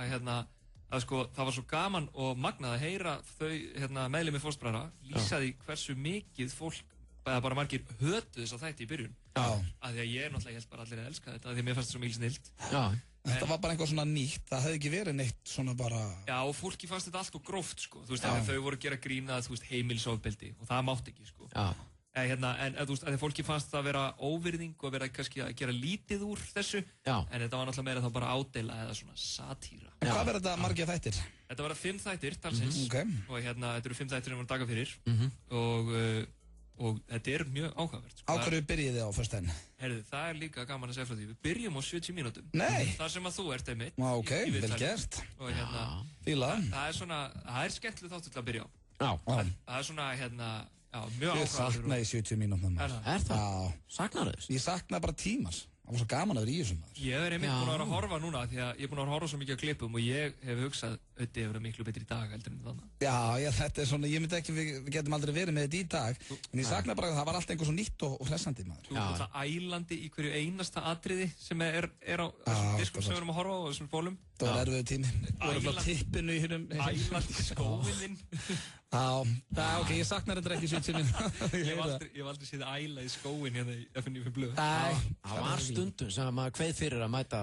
Að sko það var svo gaman og magnað að heyra þau meðlimir Fóstbræðra lýsa því hversu mikið fólk, eða bara margir hötuðu þess að þætti í byrjun. Af því að ég náttúrulega held bara allir að elska þetta, af því að mér fannst þetta svo mikil snilt. Þetta var bara eitthvað svona nýtt, það hefði ekki verið neitt svona bara... Já, og fólki fannst þetta allt og gróft, sko. Þú veist, þau voru að gera grína, þú veist, heimilisofbeldi, og það mátti ekki, sko. En þú veist, að fólki fannst það að vera óvirðing og vera kannski að gera lítið úr þessu, en þetta var náttúrulega meira þá bara ádela eða svona satýra. En hvað verður þetta margir þættir? Þetta verða 5 þættir, talsins, og þetta eru 5 þættir sem voru daga fyrir, og þetta er mjög áhugavert. Á hverju byrjið þið á föstudaginn? Heyrðu, það er líka gaman að segja frá því. Við byrjum á 70 mínútum. Nei! Þar sem að þú ert einmitt. Ok, vel gert. Og fíla. Það er skemmtileg þáttur til að byrja á. Já. Það er svona, mjög áhugaverður. Ég saknaði 70 mínútum. Er það? Saknar þess? Ég saknaði bara tímar. Það var svo gaman að vera í þessum maður. Ég er einmitt búinn að vera að horfa núna því að ég er búinn að horfa svo mikið á klippum og ég hef hugsað Öddi hefur verið miklu betri í dag heldur en þannig. Já, þetta er svona, ég myndi ekki, við getum aldrei verið með þetta í dag, en ég sakna bara að það var alltaf einhver svo nýtt og hressandi maður. Þú ert alltaf ælandi í hverju einasta atriði sem er á þessum diskum sem við erum að horfa á og þessum bólum. Það var erfiður tími. Þú voru frá tippinu í húnum. Ælandi í skóinn. Ok, ég saknar þetta ekki svo Ég hef aldrei séð æla í skóinn hérna í FNF Blöð. Það var stundum sem maður kveið fyrir að mæta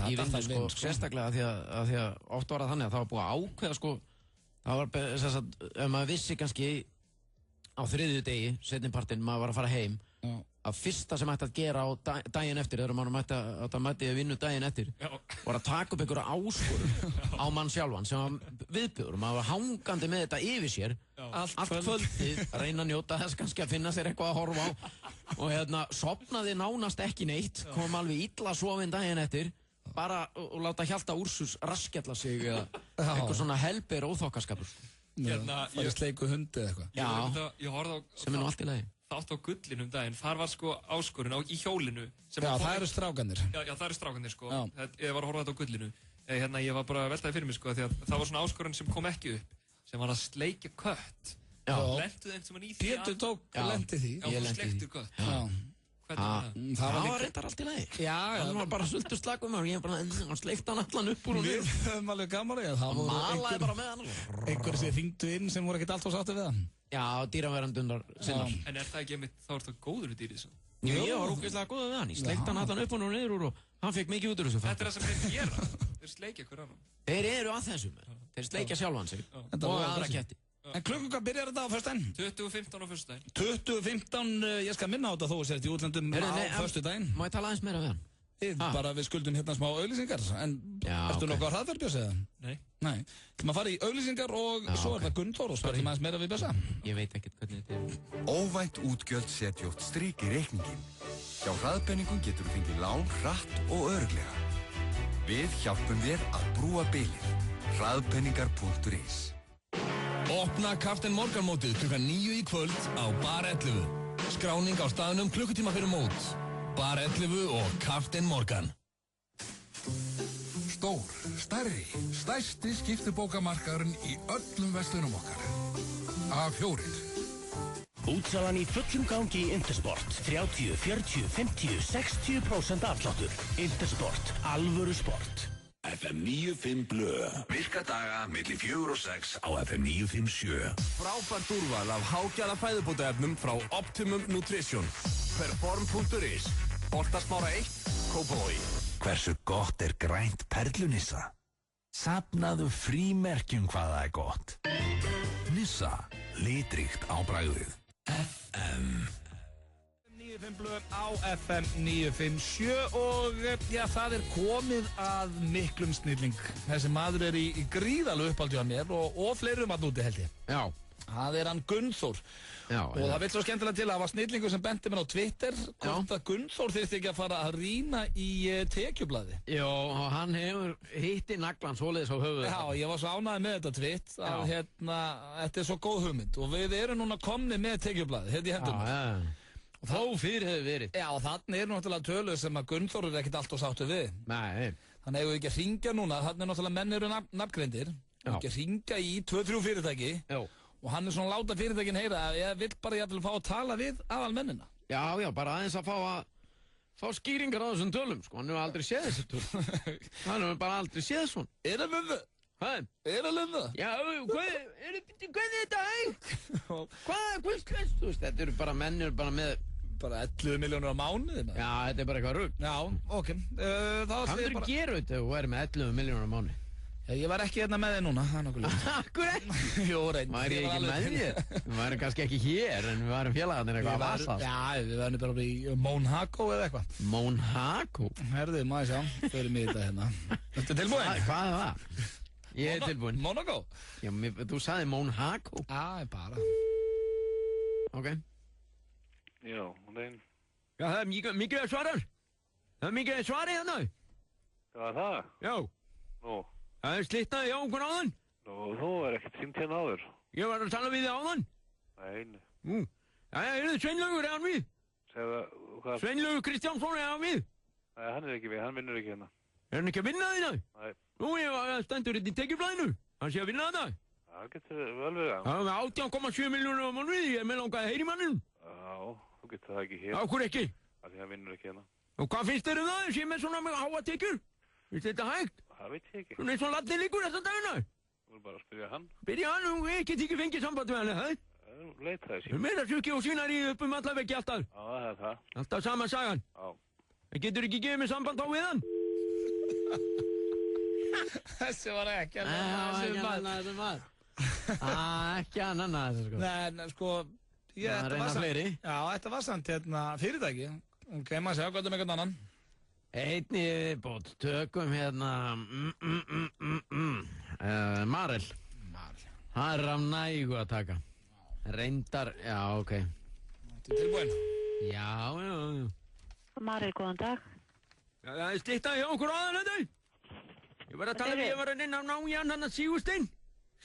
í vinnu sko, sérstaklega því að oft var það þannig að það var búið að ákveða sko, það var ef maður vissi kannski á þriðju degi, seinnipartinn maður var að fara heim að fyrsta sem ætti að gera á daginn eftir þegar maður mætti að vinna daginn eftir var að taka upp einhverja áskorun á mann sjálfan sem var viðbjóður maður var hangandi með þetta yfir sér allt kvöldið, reyna að njóta þess kannski að finna sér eitthvað að horfa á og sofnaði nánast ekki neitt kom alveg illa sofinn daginn eftir bara og láta Hjalta Úrsús raskjalla sig eða einhver svona helber óþokkaskapur farið sleiku hundi eða eitthvað sem nú allt í lagi þátt á Gullinu daginn, þar var sko áskorun í hjólinu það eru strákanir Já, það eru strákanir sko ég var að horfa þetta á Gullinu ég var bara að veltaði fyrir mig sko því að það var svona áskorun sem kom ekki upp sem var að sleikja kött lentuð einhvern sem hann í því Pétur tók lendi því Já, sleiktur kött Það var reyndar allt í lagi hann var bara sultur slagum og ég bara sleikti hann allan upp úr og við höfum alveg gaman hann malaði bara með hann einhverju sem hringdu inn sem voru ekkert alltaf sáttu við hann Já, dýraverðandunar sinnar En það ekki einmitt, þá er það góður við dýrið svo Ég var ógeðslega góður við hann ég sleikti hann allan upp og niður úr og hann fekk mikið út úr þessu Þetta er það sem þeir gera þeir sleikja hver annan Þeir eru að þessum þeir sleikja sjálfan sig og aðra ketti En klukkan hvað byrjar þetta á föstudaginn? 20:15 á föstudaginn 20:15, ég skal minna á þetta þó að sért í útlöndum á föstudaginn Má ég tala aðeins meira við hann? Bara við skuldum hérna smá auglýsingar en ertu nokkuð á hraðferð Bjössi eða? Nei Þú maður fara í auglýsingar og svo er það Gunnþór og spurðum aðeins meira við Bjössa Ég veit ekkert hvernig þetta er Óvænt útgjöld setja oft strik í reikningin Hjá hraðbenningum getur þú fengið lán hratt og örugglega Við hjálpum þér að brúa bilið hraðbenningar.is Opna Kaften Morgan mótið klukkan 9 í kvöld á Bar 11. Skráning á staðnum klukkutíma fyrir mót. Bar 11 og Kaften Morgan. Stór, stærri, stærsti skiptibókamarkaðurinn í öllum verslunum okkar. A4. Útsalan í fullum gangi í Intersport. 30, 40, 50, 60% afsláttur. Intersport. Alvöru sport. FM 95 Blö. Virka daga milli 4 og 6 á FM 957. Frábært úrval af hágæða fæðubótaefnum frá Optimum Nutrition. Perform.is. Holtasmára 1, Kópavogi. Hversu gott er grænt perlunissa? Safnaðu frímerkjum hvað það er gott. Nissa, litríkt á bragðið. FM 95 Blö á FM 957 og það er komið að miklum snilling. Þessi maður er í gríðalegu uppáldi á mér og fleirum að núti held ég. Já. Það er hann Gunnþór. Já. Og það vil svo skemmtilega til að það var snillingu sem benti mér á Twitter hvort að Gunnþór þyrfti ekki að fara að rýna í tekjublaði. Já, og hann hefur hitti naglan svoleiðis á höfuð. Já, ég var svo ánægður með þetta tweet að þetta er svo góð hugmynd og við erum núna komni með tekjublaði hérna í hendunum. Já. Og þá fyrir hefur verið. Já, og þannig er náttúrulega tölur sem að Gunnþór er ekkert alltaf sáttu við. Nei. Þannig hefur við ekki að hringja núna, þannig er náttúrulega menn eru nafngreindir. Við ekki að hringja í 2-3 fyrirtæki. Já. Og hann er svona láta fyrirtækin heyra að ég vil bara jafnvel fá að tala við aðalmennina. Já, bara aðeins að fá skýringar á þessum tölum, sko. Hann hefur aldrei séð þessu tölum. Hann hefur bara aldrei séð svona. Er það löfðu? Hæ? Er það löfðu? Já, hvað er þetta hægt? Hvað, þú veist, þetta eru bara mennir bara með... Bara 11 milljónir á mánuði. Já, þetta er bara eitthvað rugg. Já, ok. Hvað myndir þú gera þetta ef þú væri með 11 milljónir á mánuði? Ég var ekki hérna með þig núna, það er nokkuð ljótt. Akkur ekki? Jó, reynd. Var ég ekki með þér? Við værum kannski ekki hér, en við værum félagarnir eitthvað að vasast. Já, við værum bara í Mónhakó eða eitthvað. Mónhakó? Herðu, maður sjá, fyrir mig þetta hérna. Þetta er tilbúin? Hvað er það? Ég er tilbúin. Mónakó? Já, þú sagði Mónhakó. Já, bara. Ok. Já, hún einn. Já, það er mikið að svara. Það er mikið að svara hérna. Hvað er það? Já. Nú. Það er slitnaði á okkur áðan. Nú, þú er ekkert hringt hérna áður. Ég var að tala við þig áðan. Nei. Jæja, Sveinlaugur er hann við. Segðu, hvað? Sveinlaugur Kristjánsson er hann við. Nei, hann vinnur ekki hérna. Er hann ekki að vinna þína? Nei. Nú, ég stendur hérna í tekjublaðinu. Hann sé að vinna þetta. Það getur vel við það. Það er með 18,7 milljónir á mánuði. Ég er með langaði að heyri mannum. Já, þú getur það ekki hér. Á hverju ekki? Af því hann vinnur ekki hérna. Og hvað finnst þér það? Ég sé með svona háa tekjur. Finnst þetta hægt? Það veit ég ekki. Svona eins og ladni líkur þessa dagina. Þú verður bara að spyrja hann. Spyrja hann og ég get ekki fengið samband með hann, það? Leitaði sín. Meira sjúki og svínari upp alla veggi alltaf. Já, það er það. Alltaf sama sagan. Já. En getur ekki gefið mig samband á við hann? Þessi var ekki að nenna þessu maður. Ekki að nenna þessu, sko. Nei, sko, þetta var samt fyrirtæki. Ok, maður segja hvað einhvern annan. Einni viðbót, tökum Marel. Það er af nægu að taka. Reyndar, já, ok. Þetta tilbúin? Já. Marel, góðan dag. Já, það er stytta hjá okkur aðan þetta. Ég var að tala við, ég var að reyna að ná í hann Sigursteinn.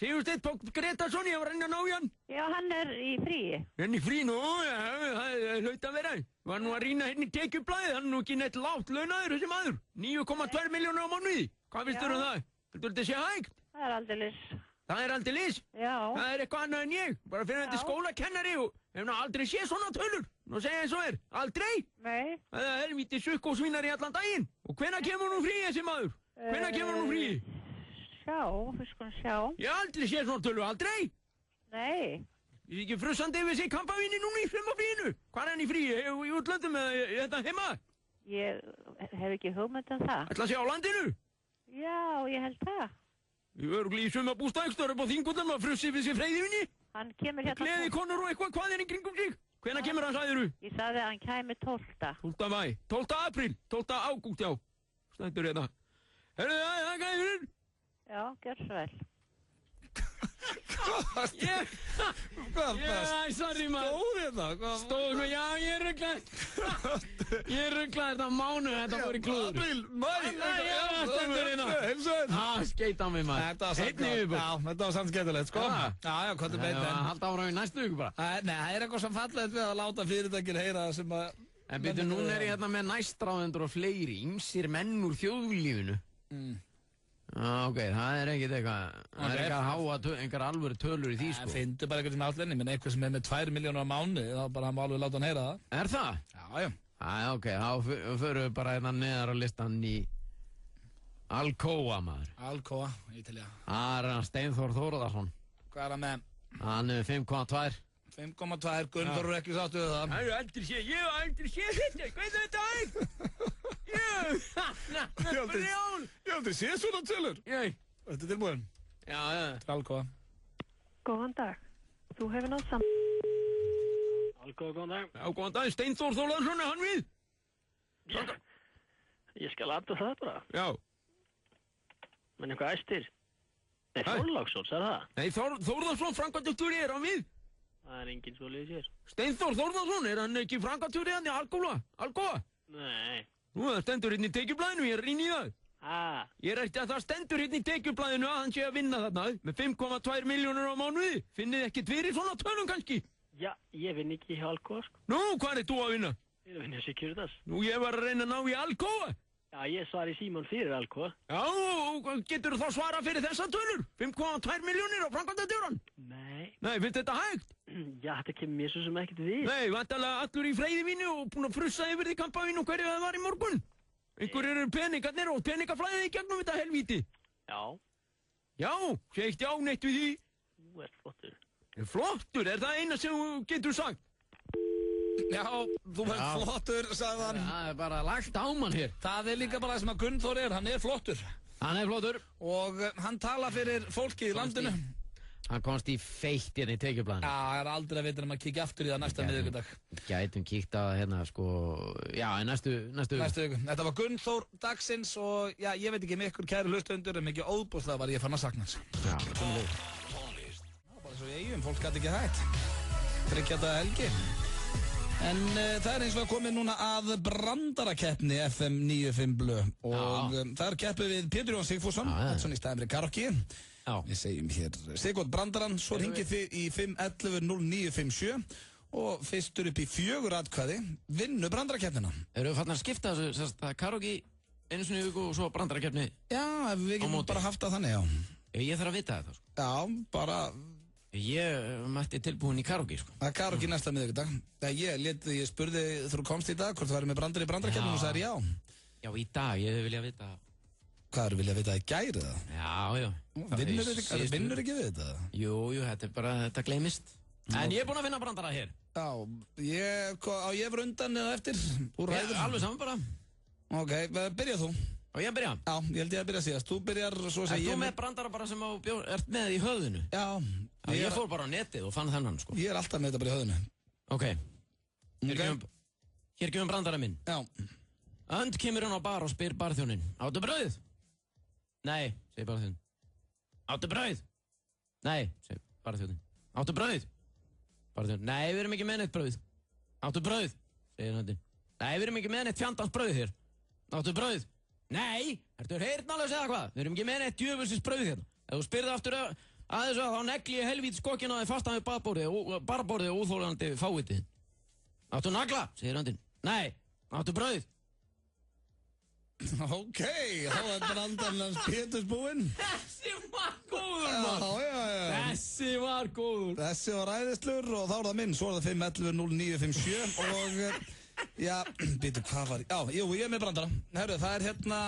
Sigursteinn Gretarsson, ég var að reyna að ná í hann. Já, hann er í fríi. Hann í frí nú, já, það er hlaut að vera. Var nú að rýna hérna í tekjublaðið, hann er nú ekki neitt lágt launaður þessi maður. 9,2 milljónir á mánuði. Hvað finnst þér það? Heldur þetta sé hægt? Það er aldeilis. Það er aldeilis? Já. Það er eitthvað annað en ég. Bara fyrir þetta skólakennari og hef nú aldrei séð svona tölur. Nú segja eins og aldrei? Nei. Það er helvítið sukk og svínar í allan daginn. Og hvenær kemur nú frí þessi maður? Hvenær kemur nú frí? Við skulum sjá. Ég hef aldrei séð svona tölur, aldrei? Nei. Ég er ekki frussandi yfir sig kampavíni núna í sumafríinu. Hvað er hann í frí? Í útlöndum eða þetta heima? Ég hef ekki hugmynd um það. Ætla að sé á landinu? Já, ég held það. Ég verður í sumabústækstur upp á þingundum að frussi við sér freyðivinni. Hann kemur hérna... Gleði konur og eitthvað, hvað er í kringum sig? Hvenær kemur hann, sagðir þú? Ég sagði að hann kæmi 12. 12. mæ, 12. apríl, 12. ágúst, já. Stændur hérna. Herru, það gæður? Já, gjör svo vel. Sorry maður. Stóð hérna? Stóð, já, ég rugglaði. Ég rugglaði þetta mánu, þetta voru í klúður. Apríl, mæ. Já, stendur hérna. Skeit á mig maður. Þetta var samt skemmtilegt, sko. Já, hvað er beint enn? Halda ára í næstu viku bara. Nei, það er eitthvað sem fallegt við að láta fyrirtækir heyra sem að... En byrju, núna er ég hérna með næstráðendur og fleiri, ýmsir menn úr þjóðlífinu. Ok, það er ekkert eitthvað, það er einhver alvöru tölur í því, sko. Það finnur bara eitthvað sem átlenni, menn eitthvað sem er með 2 milljónir á mánuði, þá bara hann má alveg láta hann heyra það. Er það? Já. Ok, þá förum við bara hérna neðar á listan í Alcoa, maður. Alcoa, Ítalía. Það er hann Steinþór Þórðarsson. Hvað er hann með? Hann er 5,2. 5,2, Gunnþór er ekki sáttu við það. Það er aldrei séð, ég hef aldrei séð þetta, hvað er þetta hægt? Ég hef aldrei séð svona tölur. Þetta er tilbúin. Já. Alcoa. Góðan dag. Þú hefur nátt Alcoa, góðan dag. Já, góðan dag, Steinþór Þórðarsson, er hann við? Ég skal aðta það bara. Já. Men eitthvað æstir. Nei, Þorláksson, sagði það? Nei, Þórðarsson, framkvæmdastjóri, er hann við? Það er enginn svoleiðis hér. Steinþór Þórðarsson, er hann ekki framkvæmdastjóri hann í Alcoa? Nei. Nú, það stendur hérna í tekjublaðinu, ég er inn í það. Ég er eftir að það stendur hérna í tekjublaðinu að hann sé að vinna þarna með 5,2 milljónir á mánuði. Finnið ekkert fyrir svona tölum kannski? Já, ég vinn ekki hjá Alcoa, sko. Nú, hvað er þú að vinna? Ég vinn hjá Securitas. Nú, ég var að reyna að ná í Alcoa. Já, ég svar í Símon fyrir Alcoa. Já, og getur þú þá svara fyrir þessa tölur? 5,2 milljónir á framkvæmdastjóran? Nei. Nei, finnst þetta hægt? Já, þetta kemur mér svo sem ekkert við. Nei, vantarlega allur í freyðivínu og búin að frussa yfir því kampavínu og hverju það var í morgun. Einhver eru peningarnir og peningaflæðið í gegnum þetta helvíti. Já. Já, sé eitt já neitt við því. Þú ert flottur. Flottur, er það eina sem þú getur sagt? Já, þú ert flottur, sagði hann. Það er bara lagt á mann hér. Það er líka bara það sem að Gunnþór er, hann er flottur. Hann er flottur. Og hann tala fyrir fólki í landinu. Hann komst í feitt hérna í tekjublaðinu. Já, það er aldrei að vita um að kíkja aftur í það næsta miðvikudag. Gætum kíkt að hérna, sko, já, í næstu viku. Þetta var Gunnþór dagsins og, já, ég veit ekki með ykkur kæri hlustundur, en mikið óbúslega var ég fann að sakna hans. Já, bara svo í eigum, fólk gæti ekki hægt. Tryggja helgi. En það er eins og að komið núna að brandarakeppni FM 95 Blö og það er keppið við Pétur Jón Sigfússon, Hansson í staðimri Karokki. Við segjum hér Sigurd brandarann, svo ringið þið í 511-0957 og fyrstur upp í 4 atkvæði vinnu brandarakeppnina. Eru við fannar að skipta þessu, sérst, það er karaoke einu sinni í viku og svo brandarakeppni? Já, við getum bara haft það þannig, já. Ég þarf að vita þetta, sko. Já, bara... Ég mætti tilbúin í karaoke, sko. Það er karaoke næsta miðvikudag. Ég spurði þú komst í dag hvort þú væri með brandari í brandarakeppninu og sagði já. Já, í dag, ég vilja vita... Hvað eru vilja vita í gæri það? Já. Vinnur ekki við þetta? Jú, þetta er bara, þetta gleymist. En ég er búinn að finna brandara hér. Já, ég var undan eða eftir? Alveg saman bara. Ok, byrja þú. Og ég byrja? Já, ég held ég að byrja síðast. Þú byrjar svo að segja... Er þú með brandara bara sem ert með í höfðinu? Já. Ég fór bara á netið og fann þennan, sko. Ég er alltaf með þetta bara í höfðinu. Ok. Hér kemur brandara minn. Já. Önd kemur hún á bar og spyr barþjónin. Áttu brauð? Nei, segir barþjónin. Áttu brauð? Nei, segir barþjónin. Áttu brauð? Barþjónin. Nei, við erum ekki með neitt brauð. Áttu brauð? Segir höndin. Nei, við erum ekki með neitt fjandans brauð hér. Áttu brauð? Nei, ertu heyrnalaus eða hvað? Við erum ekki með neitt djöfulsins brauð hérna. Ef þú spyrði aftur að þessu þá negli ég helvít skokkina þig fastan við barborðið og úþólandi fávitið. Áttu nagla? Segir höndin. Nei, áttu brauð? Ok, þá er brandarinn Péturs búinn. Þessi var góður, mann. Já. Þessi var góður. Þessi var æðislegur og þá er það minn. Svo er það 511-0957 og... Já, býtu, hvað var... Já, jú, ég er með brandara. Herru, það er hérna...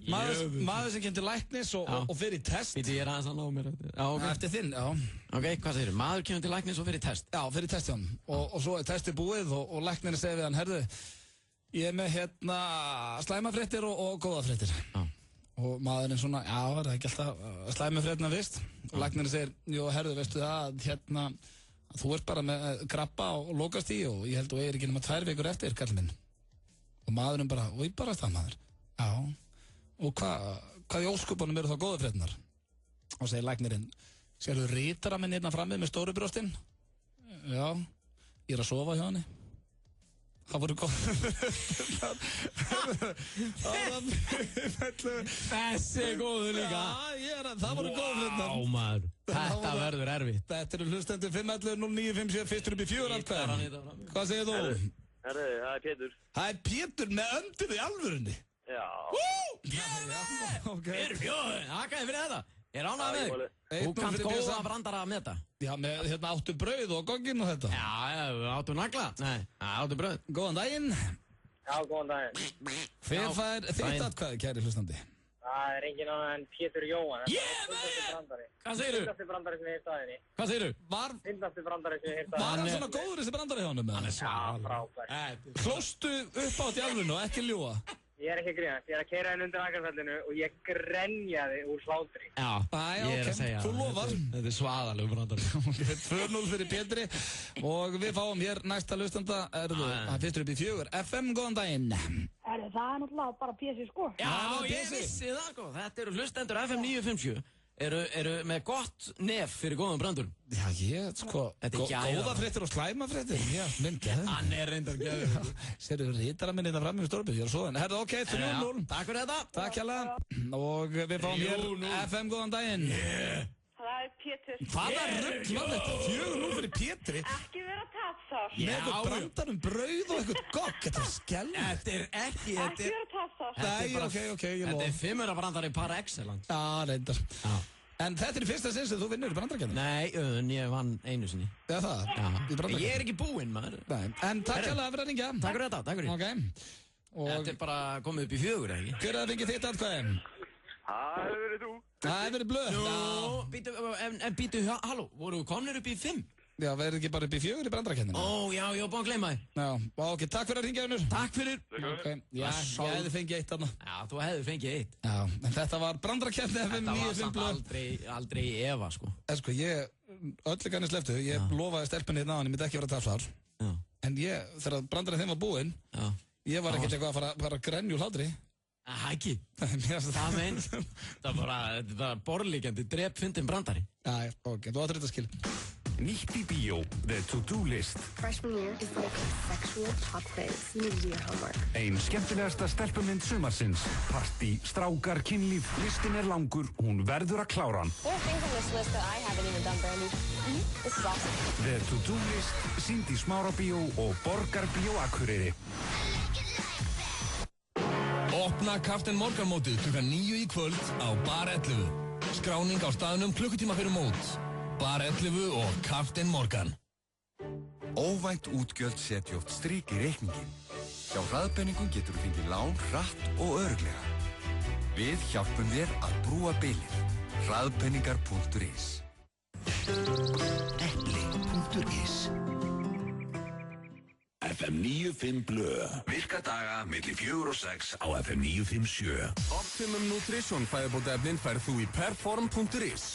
Maður sem kemur til læknis og fer í test. Býtu, ég er aðeins að ná mér eftir. Já, ok. Eftir þinn, já. Ok, hvað segir þú? Maður kemur til læknis og fer í test? Já, fer í test hjá hann. Og svo er testið búið og læknirinn segir við hann, herru, ég er með hérna slæmafréttir og góðafréttir. Já. Og maðurinn svona, já, er það ekki alltaf slæmafréttina fyrst? Og læknirinn segir, jú, herru, veistu það, hérna... Þú ert bara með grappa og lokast í og ég held að þú er ekki nema 2 vikur eftir, kall minn. Og maðurinn bara, og ég bara það maður. Já. Og hvað í óskupunum eru þá góða fréttinar? Og segir læknirinn, sérðu rítara minn hérna frammi með stóru brjóstinn? Já. Ég er að sofa hjá henni. Það voru góða Þessi er góður líka. Já, það voru góða fréttinar. Vá, maður. Þetta verður erfitt. Þetta eru hlustendur 511-0957, fyrstur upp í 4 atkvæði. Hvað segir þú? Herru, það er Pétur. Það er Pétur með öndinu í alvörunni? Já. Við erum fjóðið. Hakaði fyrir þetta. Ég er ánægð með þig. Þú kannt góða brandara með þetta. Já, með hérna áttu brauð og gogginn og þetta. Já, áttu nagla. Nei, áttu brauð. Góðan daginn. Já, góðan daginn. Hver fær þitt atkvæði, kæri hlustandi? Það er engin annar en Pétur Jóhann. Hvað segirðu? Fyndasti brandari sem ég heirt aðinni. Hvað segirðu? Fyndasti brandari sem ég heirt aðinni. Var hann svona góður þessi brandari hjá honum? Hann er frábær. Hlóstu upp átt í alvörinu og ekki ljúa? Ég er ekki að grínast, ég er að keyra henni undir Akrafellinu og ég grenjaði úr hlátri. Já, ég er að segja. Þú lofar. Þetta er svaðalegu brandari. 2-0 fyrir Pétri og við fáum hér næsta hlustanda. Það fyrstur upp í 4. FM, góðan daginn. Það er náttúrulega bara PC, sko. Já, ég vissi það, sko. Þetta eru hlustendur FM 957. Eru með gott nef fyrir góðan brandur. Já, góða fréttir og slæma fréttir. Já, minn geður. Hann er reyndar geður. Serðu rítara minn innan fram í Stórbyggð, ég er svo. Herðu, ok, 3-0. Takk fyrir þetta. Takk hérlega. Og við fáum hér FM, góðan daginn. Það er Pétur. Hvaða rugl var þetta? 4-0 fyrir Pétri. Ekki vera tapsár. Með eitthvað brandarum brauð og eitthvað gogg. Þetta er skellur. Þetta er ekki... Ekki vera tapsár. Nei, ok, ég lof. Þetta er 5 brandari par excellence. Já, reyndar. En þetta er í fyrsta sinn sem þú vinnur í brandarakefni? Nei, ég vann einu sinni. Já, það? Já. Ég er ekki búinn, maður. Nei, en takk hérlega fyrir að ringja. Takk fyrir þetta, takk fyrir. Ok. Þetta er bara komið upp í 4, ekki? Hver er að ringja þitt atkvæði? Það hefur verið þú. Það hefur verið blöð. En býtu, halló, voru komnir upp í 5? Já, verður ekki bara upp í 4 í brandarakefninu? Ó, já, ég var búinn að gleyma þig. Já, ok, takk fyrir að ringja, Unnur. Takk fyrir. Ok, já, ég hefði fengið 1 þarna. Já, þú hefði fengið 1. Já, en þetta var brandarakefni FM 95 blöð. Þetta var aldrei í efa, sko. Sko, öllu kannið sleftu, ég lofaði stelpunni hérna á hann, ég myndi ekki vera tapsár. En þegar brandarinn þeim var búinn, ég var ekkert eitthvað að fara að grenja úr hlátri. Ekki. Það meins. Það var bara borlíkjandi, drep fyndin brandari. Já, ok, þú áttur þetta skil. Nýtt í bíó, The To-Do List. Freshman year is like a sexual pop quiz. You need to do your homework. Ein skemmtilegasta stelpumynd sumarsins. Partí, strákar, kynlíf. Listin langur, hún verður að klára hann. There are things on this list that I haven't even done, Brandy. This is awesome. The To-Do List, sýnd í Smárabíó og Borgarbíó Akureyri. Opna Captain Morgan mótið klukkan 9 í kvöld á Bar 11. Skráning á staðnum klukkutíma fyrir mót. Bar 11 og Captain Morgan. Óvænt útgjöld setja oft strik í reikningin. Hjá Hraðpenningum getur þú fengið lán hratt og örugglega. Við hjálpum þér að brúa bilið. Hraðpenningar.is Epli.is FM 95 Blö. Virka daga milli 4 og 6 á FM 957. Optimum Nutrition fæðubótaefnin færð þú í Perform.is.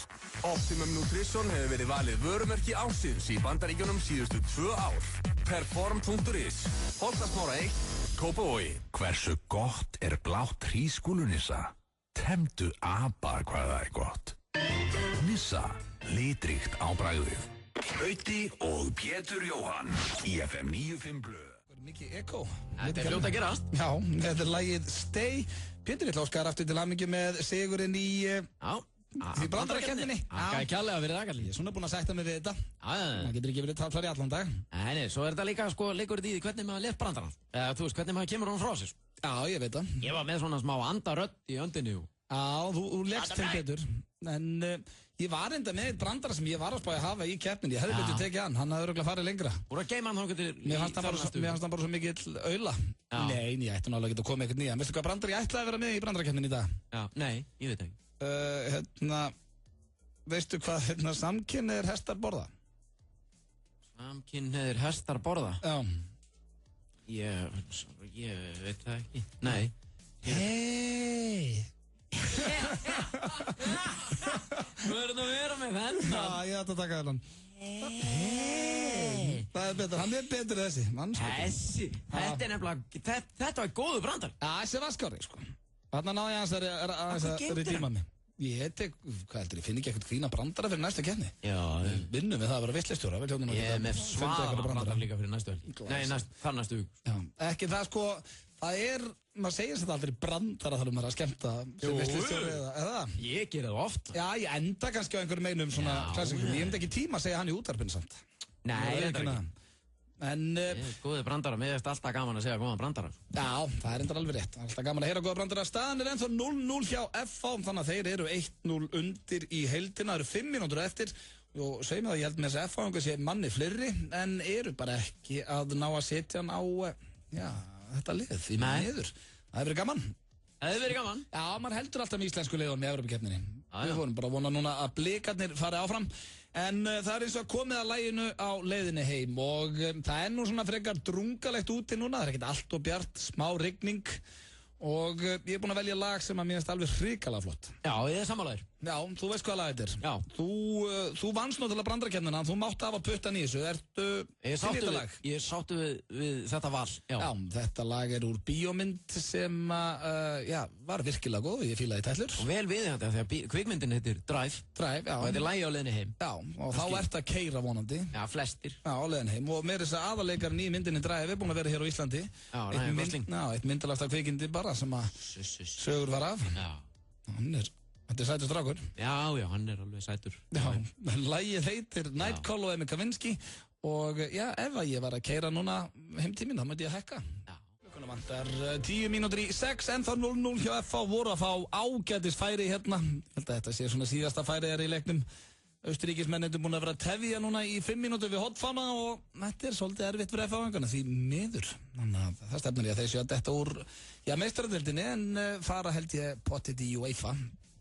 Optimum Nutrition hefur verið valið vörumerki ársins í Bandaríkjunum síðustu 2 ár. Perform.is. Holtasmára 1, Kópavogi. Hversu gott blátt hrísskúlunissa? Temdu apa hvað það gott. Nissa, litríkt á bragðið. Gauti og Pétur Jóhann í FM 95 Blö. Mikið eko. Þetta fljótt að gerast. Já, þetta lagið Stay. Pétur vill óskar aftur til hamingju með sigurinn í því brandarakendinni. Það kjærlega verið aðgæðlega. Ég er svona búinn að sætta mig við þetta. Það getur ekki verið talflar í allan dag. Nei, svo þetta líka leikur í því hvernig maður les brandarann. Þú veist, hvernig maður kemur hún frá sér. Já, ég veit það. Ég var með svona smá andarödd í öndinni. Já, þú leggst til betur. En ég var enda með eitt brandara sem ég var að spá að hafa í keppninni. Ég hefði betur tekið hann hafði örugglega farið lengra. Úr að geima hann þá getur Mér fannst hann bara svo mikill auðla. Nei, ég ætti nálega ekki að koma eitthvað nýja. Veistu hvað brandari ég ætlaði að vera með í brandarakeppninni í dag? Já, nei, ég veit ekki. Veistu hvað samkynhneigðir hestar borða? Samkynhneigðir hestar borða? Já. Ég veit það ekki. Nei. Hei! Þú verður að vera með þennan. Já, ég ætti að taka þennan. Það betur, hann betur þessi. Þetta nefnilega, þetta var góðu brandar. Já, þessi var skári, sko. Þarna náði ég aðeins að redeema mig. Ég finn ekki eitthvað fína brandara fyrir næstu keppni. Já. Vinnum við það að vera veistlistjóra. Ég er með svaðan brandara líka fyrir næstu helg. Nei, þar næstu hug. Já, ekki það sko, maður segir þetta aldrei brandara þar maður að skemmta sem veistlistjóri eða? Ég ger það oft. Já, ég enda kannski á einhverjum einum svona klassingum. Ég hef ekki tíma að segja hann í útvarpinu samt. Nei, þetta er ekki. En góði brandara, mér finnst alltaf gaman að segja góðan brandara. Já, það er endur alveg rétt. Alltaf gaman að heyra góða brandara. Staðan ennþá 0-0 hjá FH, þannig að þeir eru 1-0 undir í heildina. Það eru 5 mínútur eftir og segjum að ég held með þess að FH sé manni fleiri en eru bara ekki að ná að setja hann á þetta lið því miður. Það hefur verið gaman. Það hefur verið gaman? Já, maður heldur alltaf með íslensku liðunum í Evrópukeppninni. Við vorum bara að vona núna að blikarnir fari áfram. En það er eins og komið að laginu á leiðinni heim og það er nú svona frekar drungalegt úti núna. Það er ekkert allt og bjart, smá rigning og ég er búinn að velja lag sem að mér finnst alveg hrikalega flott. Já, ég er sammálaður. Já, þú veist hvað lag þetta er. Já. Þú vannst náttúrulega brandarakennina, þú mátt hafa puttan í þessu. Ertu til þetta lag? Ég sáttu við þetta val. Já, þetta lag er úr bíómynd sem var virkilega góð, ég fílaði tætlur. Og vel við þetta, þegar kvikmyndin heitir Drive. Drive, já. Og þetta er lagi á leiðinni heim. Já, og þá ert að keyra vonandi. Já, flestir. Já, á leiðinni heim. Og með þess að aðaleikarinn í myndinni Drive er búinn að vera hér á Íslandi. Já, Ryan Gosling. Já, eitt myndalasta kvikindi bara sem að sögur var af. Já. Þetta er sætur strákur. Já, hann er alveg sætur. Já, lagið heitir Night Call og Emil Kavinsky og ef að ég var að keyra núna heimtíminn, þá mætti ég að hekka. Já. Klukkan vantar 10 mínútur í 6, ennþá 0-0 hjá FH, voru að fá ágætis færi hérna. Ég held að þetta sé svona síðasta færi í leiknum. Austuríkismenn búin að vera að tefja núna í 5 mínútur við hotfána og þetta er svolítið erfitt fyrir FH-ingana því miður. Þannig að það stefnir ég að þeir séu að detta úr meistaradeildinni en fara held ég potið í UEFA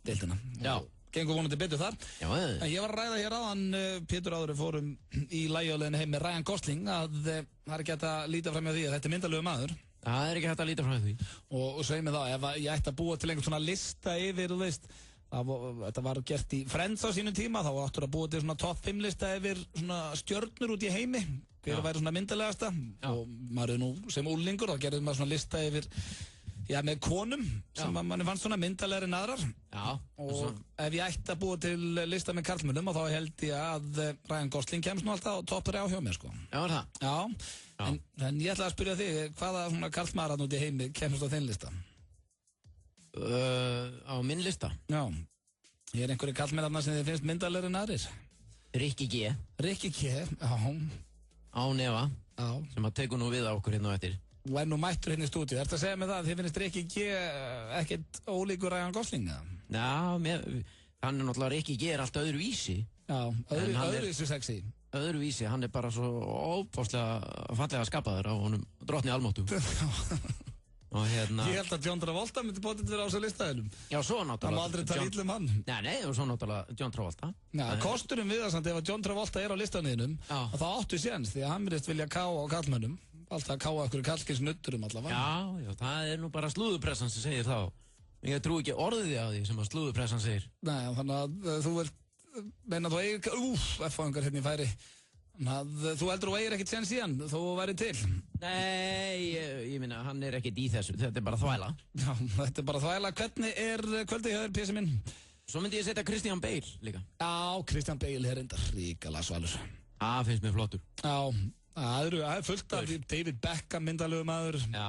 deildina. Já. Gengur vonandi betur þar. Já. En ég var að ræða hér áðan, Pétur áður fórum í lagjáleginni heim með Ryan Gosling að það er ekki hægt að líta fram hjá því að þetta er myndalögu maður. Það er ekki hægt að líta fram hjá því. Og segjum við þá, ef ég ætti að búa til einhvern svona lista yfir, þú veist, þetta var gert í Friends á sínum tíma, þá áttur að búa til svona top 5 lista yfir svona stjörnur út í heimi, hver væri svona myndalegasta og maður er nú sem úlingur, þá gerðum maður svona lista Já, með konum sem manni fannst svona myndalegri en aðrar. Já. Og ef ég ætti að búa til lista með karlmönnum þá held ég að Ryan Gosling kemst nú alltaf á topp 3 hjá mér, sko. Já, er það? Já. En ég ætla að spyrja þig, hvaða svona karlmaður út í heimi kemst á þinn lista? Á minn lista? Já. Ég einhverju karlmenn þarna sem þið finnst myndalegri en aðrir. Rikki G. Rikki G, já. Á nefa. Já. Sem að tekur nú við á okkur hérna á eftir. Og nú mættur hérna í stúdíu. Ertu að segja mig það að þið finnst Rikki G ekkert ólíkur Ryan Gosling, eða? Já, hann náttúrulega Rikki G allt öðruvísi. Já, öðruvísi sexy. Öðruvísi, hann bara svo óbáslega fallega skapaður á honum drottni almáttu. Og hérna... Ég held að John Travolta myndi bótið vera á þessu listaðinum. Já, svo náttúrulega... Hann má aldrei tala illum hann. Nei, og svo náttúrulega John Travolta. Já, kosturum við það samt ef að John Travolta á listaðinum, þá áttu séns, því að hann virðist vilja ká á kallmönnum. Alltaf að káa okkur kallkins nutturum allavega. Já, það nú bara slúðupressan sem segir þá. Ég trú ekki orðið á því sem að slúðupressan segir. Nei, þannig að þú vilt meina þú eigir... F-fáingar hérna í færi. Þú heldur þú eigir ekkert séns í hann, þú væri til. Nei, ég minna, hann ekkert í þessu. Þetta bara þvæla. Já, þetta bara þvæla. Hvernig kvöldið hjá þér, Pési minn? Svo myndi ég setja Christian Bale líka. Já, Christian Bale reyndar ríkala svalur. Finnst mér flottur. Já. Það er fullt af David Beckham myndalögu maður. Já.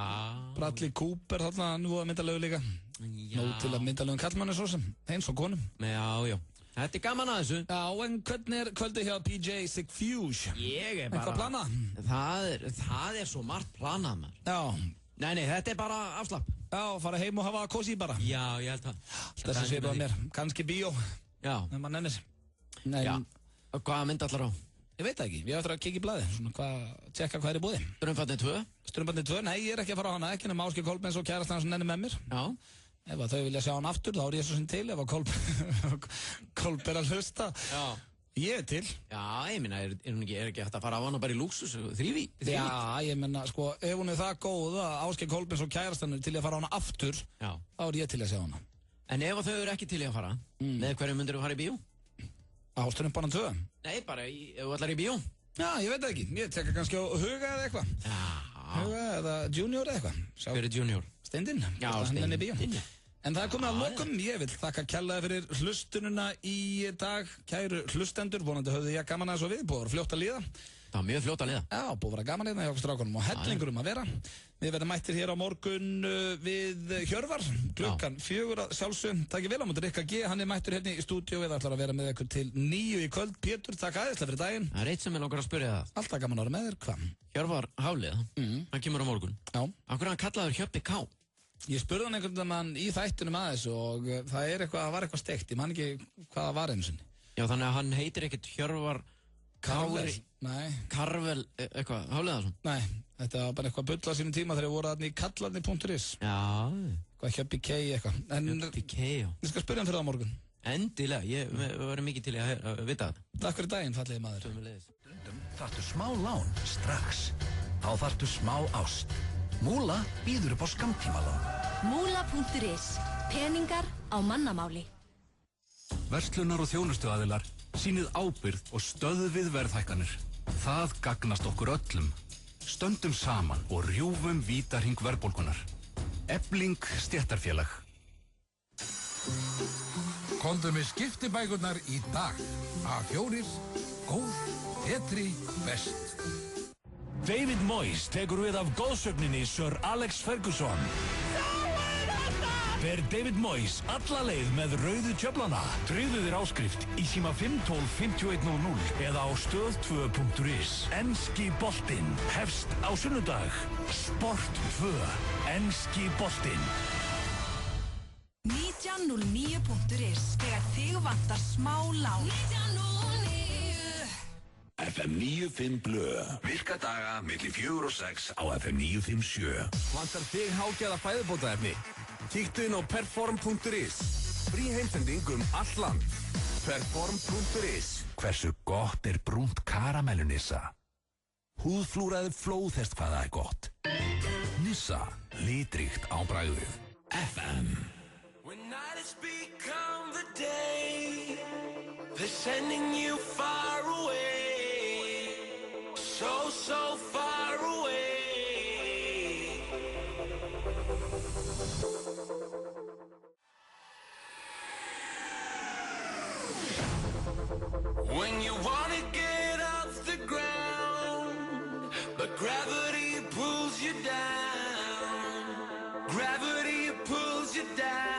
Bradley Cooper, þarna, nú að myndalögu líka. Já. Nó til að myndalögum kallmanni svo sem, eins og konum. Já. Þetta er gaman að þessu. Já, en hvernig kvöldið hjá PJ Sigfuse? Ég bara... Eitthvað planað? Það er svo margt planað, maður. Já. Nei, þetta er bara afslapp. Já, fara heim og hafa kósí bara. Já, ég held það. Þessi svipað mér. Kannski bíó. Já. Ef maður nennir. Já. Hvaða mynd allar á? Ég veit ekki, ég ætla að kikið í blaði, tjekka hvað í búði. Strömbarnir 2? Strömbarnir 2, nei, ég ekki að fara á hana, ekki nema Ásgeir Kolbeins og kærastan sem nenni með mér. Já. Ef þau vilja sjá hann aftur, þá ég svo sem til, ef Kolbein að hlusta. Já. Ég til. Já, ég minna, er ekki hægt að fara á hana bara í lúksus, þrývíð? Já, ég minna, sko, ef hún það góð að Ásgeir Kolbeins og kærastan til að fara á hana aftur, þá ég til að sjá hana. En ef þau ekki til að fara, með hverju myndir þú fara í bíó? Á Strömbarnar 2? Nei, bara ef þú ætlar í bíó. Já, ég veit ekki. Ég tekka kannski á Huga eða eitthvað. Já. Huga eða Junior eða eitthvað. Hver er Junior? Steindinn. Já, Steindinn. En það er komið að lokum. Ég vil þakka kærlega fyrir hlustununa í dag. Kæru hlustendur, vonandi höfðu ég gaman að þessu við. Búið að vera fljótt að líða. Það var mjög fljótt að líða. Já, búið að vera gaman hérna hjá okkur strákunum og hellingur að vera. Við verðum mættir hér á morgun við Hjörvar, klukkan 4 sjálfsög. Takk vel á mútið Rikka G, hann mættur hérna í stúdíu við ætlar að vera með ykkur til 9 í kvöld. Pétur, takk aðeinslega fyrir daginn. Það er eitt sem ég langar að spyrja það. Alltaf gaman að vera með þér, hvað? Hjörvar Haflið, hann kemur á morgun. Já. Af hverju hann kallaður Hjöppi K? Ég spurði hann einhvern veginn í þættunum aðeins og það var eitthvað steikt, ég man ekki hvað það var einu sinni. Já, þannig að hann heitir ekkert Hjörvar Karvel, nei. Karvel, eitthvað, Hafliðarsson? Nei, þetta var bara eitthvað bull á sínum tíma þegar ég voru aðni í kallarni.is. Já. Eitthvað Hjöppi K eitthvað. Hjöppi K, já. Ég skal spyrja hann fyrir það á morgun. Endilega, ég verður mikið til að vita það. Takk fyrir daginn, fallegi maður. Stundum þarftu smá lán strax. Þá þarftu smá ást. Múla býður upp á skammtímalán. Múla.is. Peningar á mannamáli. Verslunar og þjónustuaðilar, sýnið ábyrgð og stöðvið verðhækkanir. Það gagnast okkur öllum. Stöndum saman og rjúfum vítahring verðbólgunar. Efling stéttarfélag. Komdu með skiptibækurnar í dag. A4, góð, betri, best. David Moyes tekur við af góðsögninni Sir Alex Ferguson. Ver David Moyes alla leið með rauðu tjöflana. Tryggðu þér áskrift í síma 512-5100 eða á stöð2.is. Enski boltinn hefst á sunnudag. Sport 2. Enski boltinn. 1909.is. Þegar þig vantar smá lán. 1909. FM 95 blöð. Virka daga milli 4 og 6 á FM 957. Vantar þig hágæða fæðubótaefni? Kíktu inn á perform.is. Frí heimsending allt land. Perform.is. Hversu gott er brúnt karamellu Nissa? Húðflúraði flóðhest hvað það er gott. Nissa, litríkt á bragðið. FM. When night has become the day, they're sending you far away. So far away. When you wanna get off the ground, but gravity pulls you down. Gravity pulls you down.